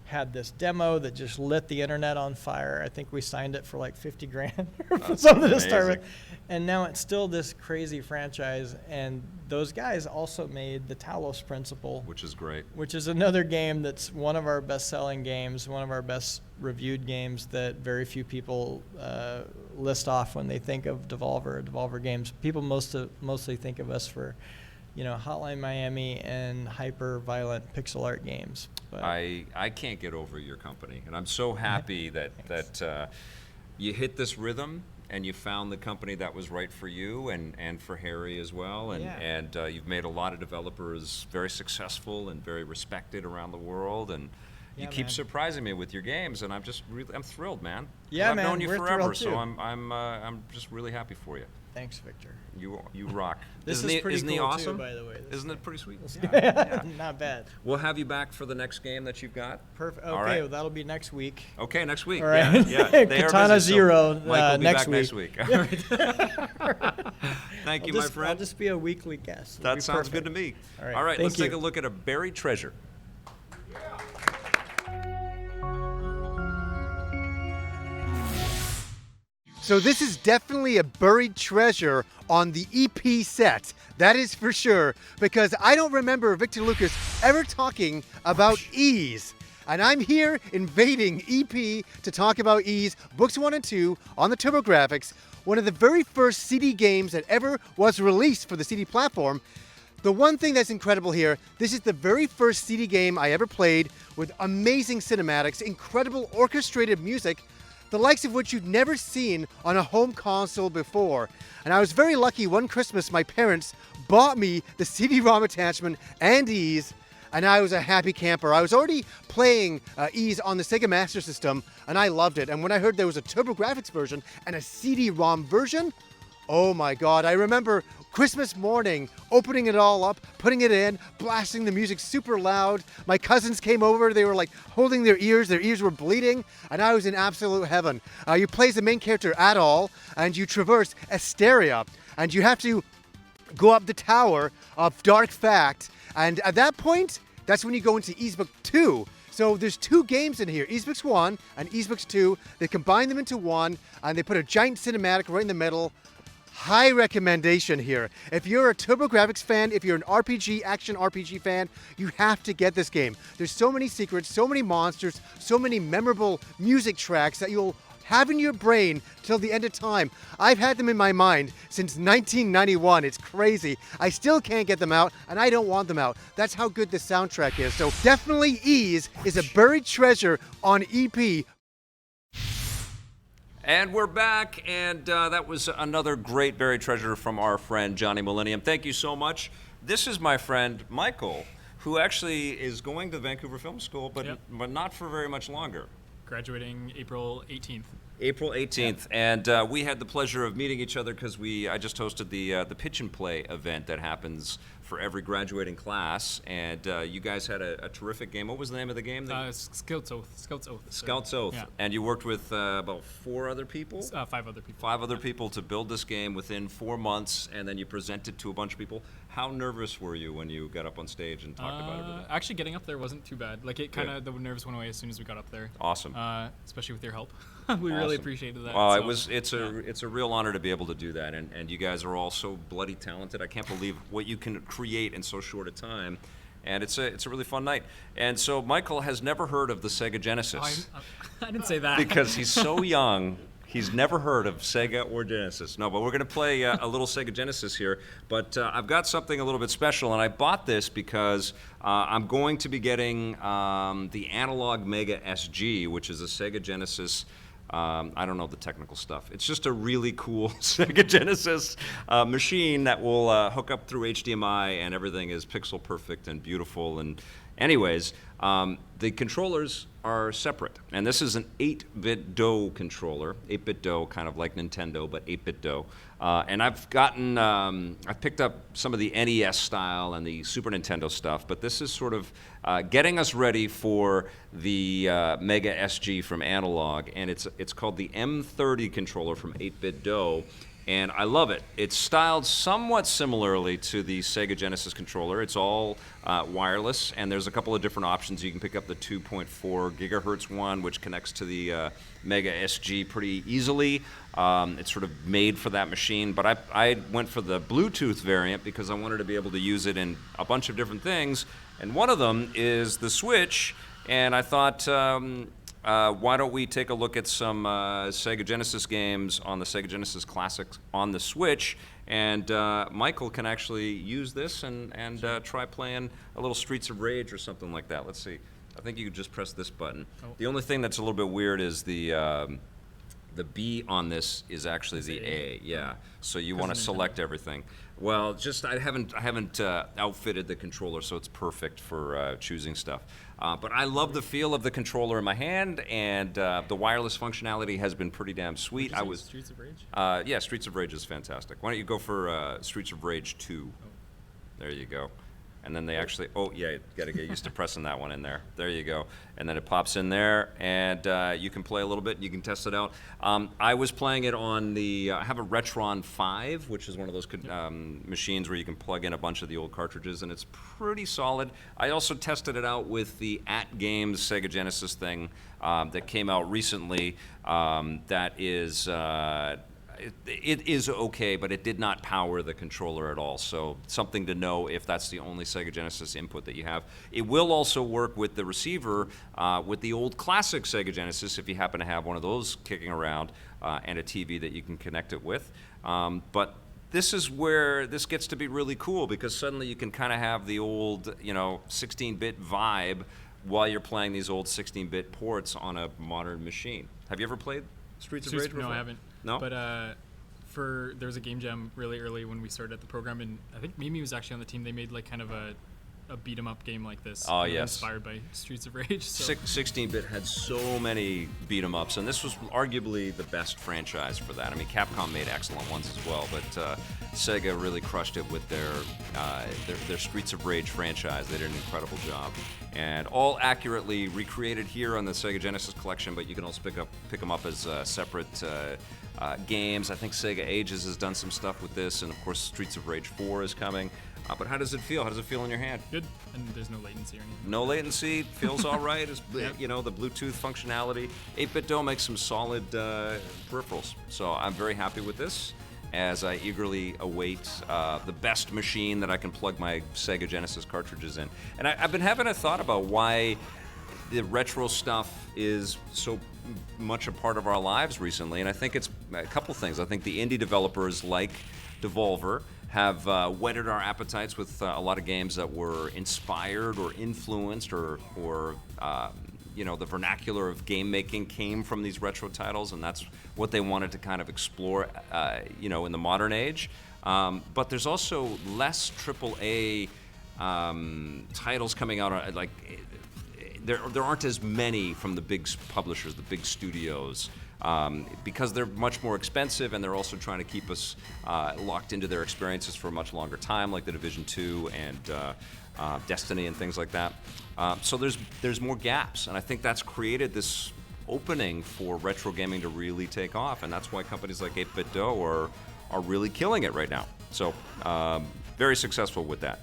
C: had this demo that just lit the internet on fire. I think we signed it for $50,000 or something to start with. And now it's still this crazy franchise. And those guys also made the Talos Principle.
A: Which is great. Which
C: is another game that's one of our best-selling games, one of our best reviewed games that very few people list off when they think of Devolver games. People mostly think of us for Hotline Miami and hyper-violent pixel art games. But
A: I can't get over your company, and I'm so happy that you hit this rhythm, and you found the company that was right for you and for Harry as well. And you've made a lot of developers very successful and very respected around the world. And you keep surprising me with your games, and I'm thrilled, man.
C: Yeah,
A: I've
C: man,
A: known you
C: we're
A: forever,
C: thrilled
A: so
C: too.
A: I'm just really happy for you.
C: Thanks, Victor.
A: You rock.
C: This is pretty
A: isn't he
C: cool
A: awesome?
C: too, by the way.
A: Isn't it pretty sweet?
C: Not bad.
A: We'll have you back for the next game that you've got.
C: Perfect.
A: All
C: Okay,
A: right.
C: well, that'll be next week.
A: Okay, next week.
C: All right.
A: Yeah. They are
C: Katana
A: busy, so
C: Zero,
A: Mike will be
C: next
A: back next week. All right. Thank you, my friend.
C: I'll just be a weekly guest. It'll
A: That
C: be
A: sounds
C: perfect.
A: good to me.
C: All right,
A: let's
C: thank
A: take
C: you.
A: a look at a buried treasure.
B: So this is definitely a buried treasure on the EP set. That is for sure, because I don't remember Victor Lucas ever talking about Ease. And I'm here invading EP to talk about Ease, Books 1 and 2 on the TurboGrafx, one of the very first CD games that ever was released for the CD platform. The one thing that's incredible here, this is the very first CD game I ever played with amazing cinematics, incredible orchestrated music, the likes of which you'd never seen on a home console before. And I was very lucky one Christmas my parents bought me the CD-ROM attachment and Ease, and I was a happy camper. I was already playing Ease on the Sega Master System, and I loved it. And when I heard there was a TurboGrafx version and a CD-ROM version, oh my God, I remember Christmas morning, opening it all up, putting it in, blasting the music super loud. My cousins came over, they were like holding their ears were bleeding, and I was in absolute heaven. You play as the main character, Adol, and you traverse Asteria, and you have to go up the tower of Dark Fact, and at that point, that's when you go into Easebook 2. So there's two games in here, Easebooks 1 and Easebooks 2. They combine them into one, and they put a giant cinematic right in the middle. High recommendation here. If you're a TurboGrafx fan, if you're an action RPG fan, you have to get this game. There's so many secrets, so many monsters, so many memorable music tracks that you'll have in your brain till the end of time. I've had them in my mind since 1991. It's crazy. I still can't get them out, and I don't want them out. That's how good the soundtrack is. So definitely Ease is a buried treasure on EP.
A: And we're back, and that was another great buried treasure from our friend Johnny Millennium. Thank you so much. This is my friend Michael, who actually is going to Vancouver Film School, but not for very much longer.
D: Graduating April 18th.
A: April 18th, and we had the pleasure of meeting each other because I just hosted the Pitch and Play event that happens for every graduating class, and you guys had a terrific game. What was the name of the game?
D: Scout's Oath.
A: Scout's Oath.
D: Yeah.
A: And you worked with about 4 other people?
D: 5 other people.
A: 5 other people to build this game within 4 months, and then you presented to a bunch of people. How nervous were you when you got up on stage and talked about everything?
D: Actually, getting up there wasn't too bad. Like, it kind of, the nerves went away as soon as we got up there.
A: Awesome.
D: Especially with your help. We really appreciated that.
A: Well,
D: so,
A: it's a real honor to be able to do that, and you guys are all so bloody talented. I can't believe what you can create in so short a time, and it's a really fun night. And so Michael has never heard of the Sega Genesis.
D: I didn't say that.
A: Because he's so young. He's never heard of Sega or Genesis. No, but we're going to play a little Sega Genesis here. But I've got something a little bit special, and I bought this because I'm going to be getting the Analog Mega SG, which is a Sega Genesis. I don't know the technical stuff. It's just a really cool Sega Genesis machine that will hook up through HDMI, and everything is pixel perfect and beautiful. And anyways, the controllers are separate, and this is an 8-bit DOE controller. 8-bit DOE, kind of like Nintendo, but 8-bit DOE. And I've picked up some of the NES style and the Super Nintendo stuff, but this is sort of getting us ready for the Mega SG from Analog, and it's called the M30 controller from 8-bit DOE. And I love it. It's styled somewhat similarly to the Sega Genesis controller. It's all wireless, and there's a couple of different options. You can pick up the 2.4 gigahertz one, which connects to the Mega SG pretty easily. It's sort of made for that machine, but I went for the Bluetooth variant because I wanted to be able to use it in a bunch of different things, and one of them is the Switch, and I thought, why don't we take a look at some Sega Genesis games on the Sega Genesis Classics on the Switch, and Michael can actually use this and try playing a little Streets of Rage or something like that. Let's see. I think you could just press this button.
D: Oh.
A: The only thing that's a little bit weird is the the B on this is actually the A. Yeah. So you want to
D: of Nintendo.
A: select everything. Well, just I haven't outfitted the controller, so it's perfect for choosing stuff. But I love the feel of the controller in my hand, and the wireless functionality has been pretty damn sweet. I was
D: Streets of Rage.
A: yeah, Streets of Rage is fantastic. Why don't you go for Streets of Rage 2? There you go. And then they actually, oh yeah, you gotta get used to pressing that one in there. There you go. And then it pops in there, and you can play a little bit, and you can test it out. I was playing it on the, I have a Retron 5, which is one of those machines where you can plug in a bunch of the old cartridges, and it's pretty solid. I also tested it out with the At Games Sega Genesis thing that came out recently. That is, it is okay, but it did not power the controller at all. So something to know if that's the only Sega Genesis input that you have. It will also work with the receiver with the old classic Sega Genesis if you happen to have one of those kicking around and a TV that you can connect it with. But this is where this gets to be really cool because suddenly you can kind of have the old, 16-bit vibe while you're playing these old 16-bit ports on a modern machine. Have you ever played Streets of Rage before?
D: No, I haven't.
A: No?
D: But there was a game jam really early when we started the program, and I think Mimi was actually on the team. They made like kind of a beat 'em up game like this.
A: Oh, yes.
D: Inspired by Streets of Rage. So.
A: 16-bit had so many beat 'em ups, and this was arguably the best franchise for that. I mean, Capcom made excellent ones as well, but Sega really crushed it with their Streets of Rage franchise. They did an incredible job, and all accurately recreated here on the Sega Genesis collection. But you can also pick them up as separate games. I think Sega Ages has done some stuff with this, and of course Streets of Rage 4 is coming. But how does it feel? How does it feel in your hand?
D: Good, and there's no latency or anything.
A: No latency, feels all right. It's, the Bluetooth functionality. 8BitDo makes some solid peripherals, so I'm very happy with this as I eagerly await the best machine that I can plug my Sega Genesis cartridges in. And I've been having a thought about why the retro stuff is so much a part of our lives recently, and I think it's a couple things. I think the indie developers like Devolver have whetted our appetites with a lot of games that were inspired or influenced or the vernacular of game making came from these retro titles, and that's what they wanted to kind of explore, in the modern age. But there's also less AAA titles coming out. There aren't as many from the big publishers, the big studios. Because they're much more expensive, and they're also trying to keep us locked into their experiences for a much longer time, like the Division 2 and Destiny and things like that. So there's more gaps, and I think that's created this opening for retro gaming to really take off, and that's why companies like 8BitDo are really killing it right now. So very successful with that.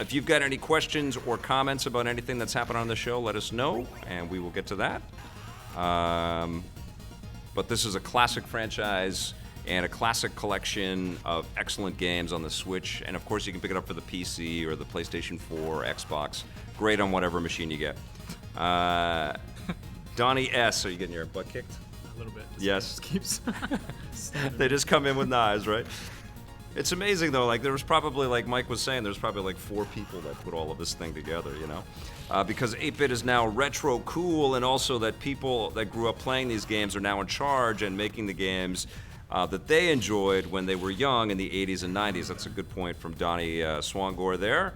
A: If you've got any questions or comments about anything that's happened on the show, let us know, and we will get to that. But this is a classic franchise and a classic collection of excellent games on the Switch, and of course you can pick it up for the PC or the PlayStation 4 or Xbox. Great on whatever machine you get. Donnie S., are you getting your butt kicked?
D: A little bit.
A: Yes.
D: Keeps.
A: They just come in with knives, right? It's amazing though, like there was probably, like Mike was saying, there's probably like 4 people that put all of this thing together, because 8-bit is now retro cool, and also that people that grew up playing these games are now in charge and making the games that they enjoyed when they were young in the 80s and 90s. That's a good point from Donnie Swangor there.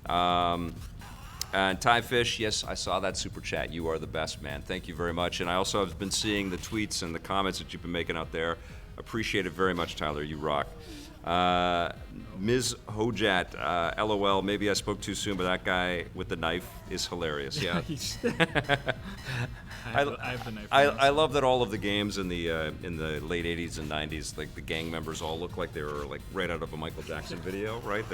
A: And Ty Fish, yes, I saw that super chat. You are the best, man. Thank you very much. And I also have been seeing the tweets and the comments that you've been making out there. Appreciate it very much, Tyler. You rock. Ms. Hojat, LOL, maybe I spoke too soon, but that guy with the knife is hilarious. Yeah.
D: I have the knife.
A: I love that all of the games in the late 80s and 90s, like the gang members all look like they were like right out of a Michael Jackson video, right?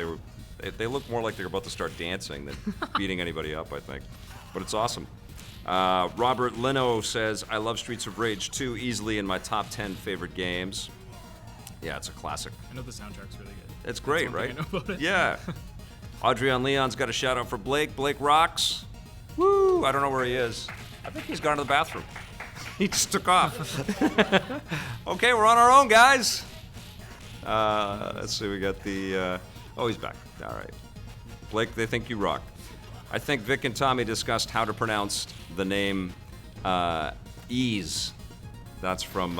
A: They look more like they're about to start dancing than beating anybody up, I think. But it's awesome. Robert Leno says, I love Streets of Rage 2, easily in my top 10 favorite games. Yeah, it's a classic.
D: I know the soundtrack's really good.
A: It's great,
D: That's one
A: right?
D: thing I know about it.
A: Yeah. Adrian Leon's got a shout out for Blake. Blake rocks. Woo! I don't know where he is. I think he's gone to the bathroom. He just took off. Okay, we're on our own, guys. Let's see, we got the... oh, he's back. All right. Blake, they think you rock. I think Vic and Tommy discussed how to pronounce the name Ease. That's from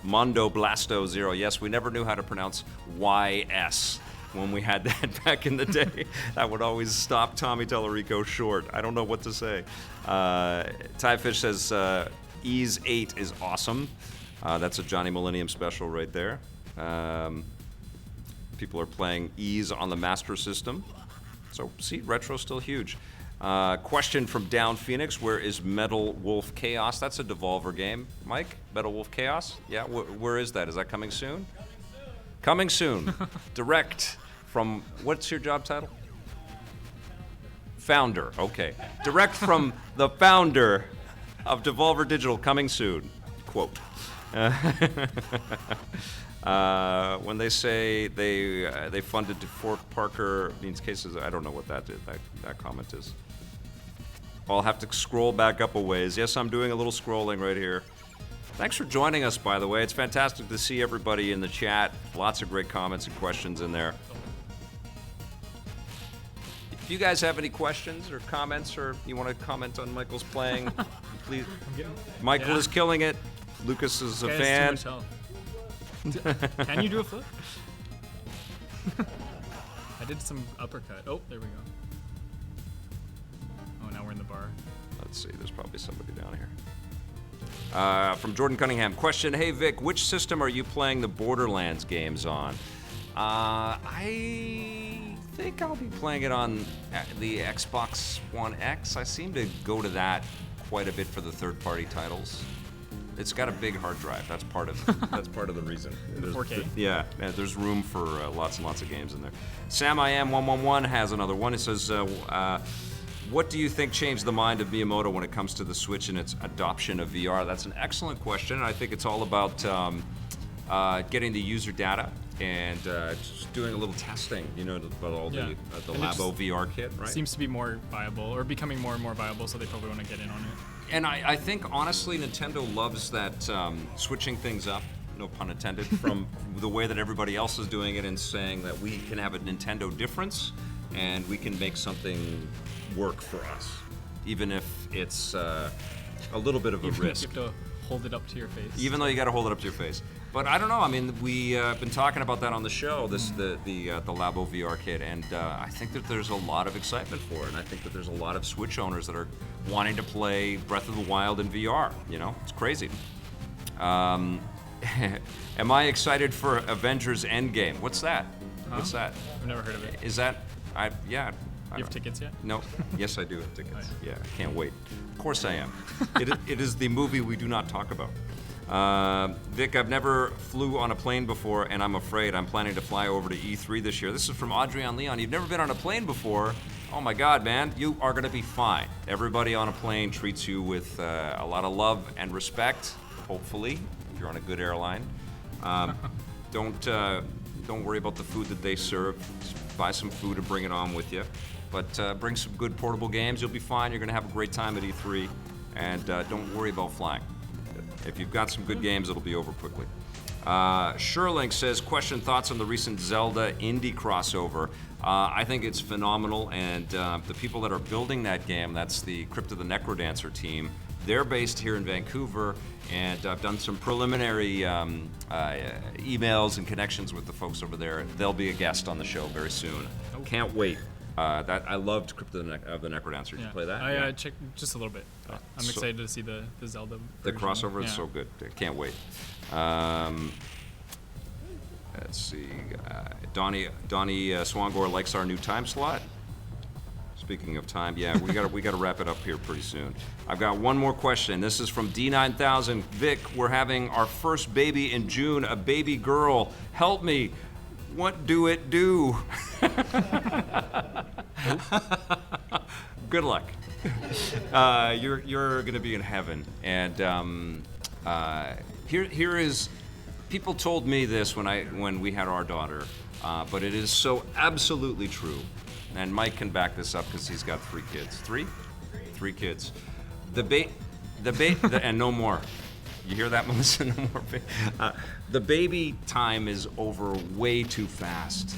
A: Mondo Blasto Zero. Yes, we never knew how to pronounce YS when we had that back in the day. That would always stop Tommy Tellerico short. I don't know what to say. Tyfish says Ease 8 is awesome. That's a Johnny Millennium special right there. People are playing Ease on the Master System. So, see, retro's still huge. Question from Down Phoenix, where is Metal Wolf Chaos? That's a Devolver game. Mike, Metal Wolf Chaos? Yeah, where is that? Is that coming soon? Coming soon. Direct from, what's your job title? Founder, okay. Direct from the founder of Devolver Digital, coming soon. Quote. When they say they funded to Fort Parker means cases, I don't know what that comment is. I'll have to scroll back up a ways. Yes, I'm doing a little scrolling right here. Thanks for joining us, by the way. It's fantastic to see everybody in the chat. Lots of great comments and questions in there. If you guys have any questions or comments, or you want to comment on Michael's playing, please. Michael is killing it. Lucas is a fan.
D: Can you do a flip? I did some uppercut. Oh, there we go. Oh, now we're in the bar.
A: Let's see, there's probably somebody down here. From Jordan Cunningham, question, hey Vic, which system are you playing the Borderlands games on? I think I'll be playing it on the Xbox One X. I seem to go to that quite a bit for the third-party titles. It's got a big hard drive. That's part of the reason.
D: 4K.
A: Yeah, there's room for lots and lots of games in there. Sam I Am 111 has another one. It says, what do you think changed the mind of Miyamoto when it comes to the Switch and its adoption of VR? That's an excellent question. I think it's all about getting the user data and just doing a little testing, about all the Labo VR kit, right?
D: Seems to be more viable, or becoming more and more viable, so they probably want to get in on it.
A: And I think, honestly, Nintendo loves that switching things up, no pun intended, from the way that everybody else is doing it and saying that we can have a Nintendo difference and we can make something work for us, even if it's a little bit of a risk.
D: You have to hold it up to your face.
A: Even though you got to hold it up to your face. But I don't know. I mean, we've been talking about that on the show, the Labo VR kit, and I think that there's a lot of excitement for it, and I think that there's a lot of Switch owners that are wanting to play Breath of the Wild in VR. It's crazy. Am I excited for Avengers Endgame? What's that? What's that?
D: I've never heard of it.
A: Is that? Yeah.
D: You have tickets yet?
A: No. Yes, I do have tickets.
D: Oh,
A: yeah, I can't wait. Of course I am. It is the movie we do not talk about. Vic, I've never flew on a plane before, and I'm afraid. I'm planning to fly over to E3 this year. This is from Adrian Leon. You've never been on a plane before? Oh my God, man, you are going to be fine. Everybody on a plane treats you with a lot of love and respect, hopefully, if you're on a good airline. Don't worry about the food that they serve. Just buy some food and bring it on with you. But bring some good portable games. You'll be fine. You're going to have a great time at E3. And don't worry about flying. If you've got some good games, it'll be over quickly. Sherlink says, question, thoughts on the recent Zelda indie crossover. I think it's phenomenal, and the people that are building that game, that's the Crypt of the Necrodancer team, they're based here in Vancouver, and I've done some preliminary emails and connections with the folks over there. They'll be a guest on the show very soon. Can't wait. I loved Crypt of the Necrodancer. Did you play that?
D: I checked just a little bit. I'm excited to see the Zelda
A: The
D: version.
A: crossover is so good. Can't wait. Let's see. Donnie Swangor likes our new time slot. Speaking of time, yeah, we got to wrap it up here pretty soon. I've got one more question. This is from D9000. Vic, we're having our first baby in June, a baby girl. Help me. What do it do? Good luck. You're gonna be in heaven. And here is. People told me this when we had our daughter, but it is so absolutely true. And Mike can back this up because he's got 3 kids. Three kids. And no more. You hear that, Melissa? No more. The baby time is over way too fast.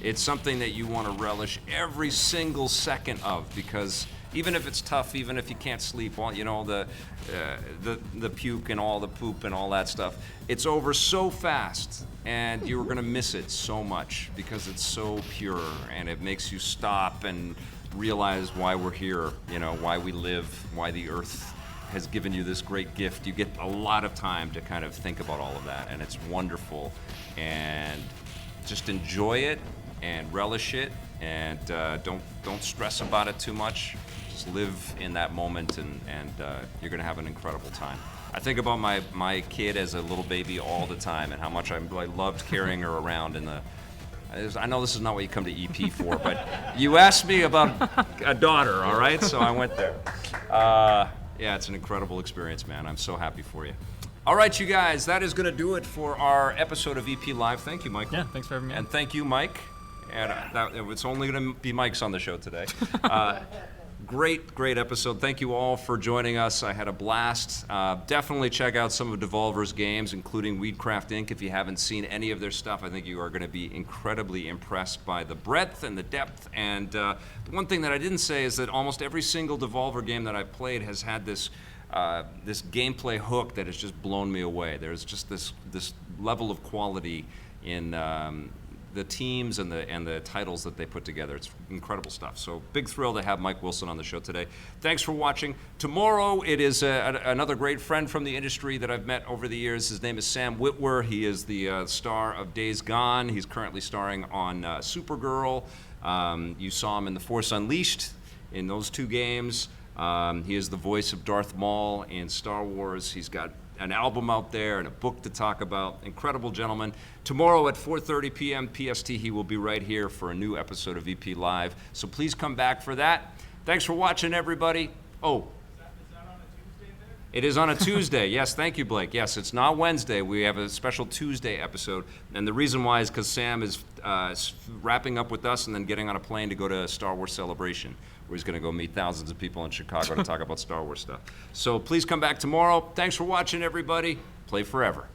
A: It's something that you want to relish every single second of, because even if it's tough, even if you can't sleep, all, you know, the puke and all the poop and all that stuff, it's over so fast, and you're gonna miss it so much because it's so pure, and it makes you stop and realize why we're here, you know, why we live, why the earth has given you this great gift. You get a lot of time to kind of think about all of that, and it's wonderful. And just enjoy it and relish it, and don't stress about it too much. Just live in that moment, and you're gonna have an incredible time. I think about my kid as a little baby all the time, and how much I loved carrying her around in the. I know this is not what you come to EP for, but you asked me about a daughter, all right? So I went there. Yeah, it's an incredible experience, man. I'm so happy for you. All right, you guys, that is going to do it for our episode of EP Live. Thank you, Michael.
D: Yeah, thanks for having me.
A: And thank you, Mike. And it's only going to be Mike's on the show today. Great episode. Thank you all for joining us. I had a blast. Definitely check out some of Devolver's games, including Weedcraft Inc. If you haven't seen any of their stuff, I think you are going to be incredibly impressed by the breadth and the depth. And the one thing that I didn't say is that almost every single Devolver game that I've played has had this gameplay hook that has just blown me away. There's just this level of quality in the teams and the titles that they put together. It's incredible stuff. So big thrill to have Mike Wilson on the show today. Thanks for watching. Tomorrow it is another great friend from the industry that I've met over the years. His name is Sam Witwer. He is the star of Days Gone. He's currently starring on Supergirl. You saw him in The Force Unleashed in those two games. He is the voice of Darth Maul in Star Wars. He's got an album out there and a book to talk about. Incredible gentleman. Tomorrow at 4:30 p.m. PST, he will be right here for a new episode of EP Live. So please come back for that. Thanks for watching, everybody. Oh.
E: Is that on a Tuesday there?
A: It is on a Tuesday. Yes, thank you, Blake. Yes, it's not Wednesday. We have a special Tuesday episode. And the reason why is because Sam is wrapping up with us and then getting on a plane to go to Star Wars Celebration, where he's going to go meet thousands of people in Chicago to talk about Star Wars stuff. So please come back tomorrow. Thanks for watching, everybody. Play forever.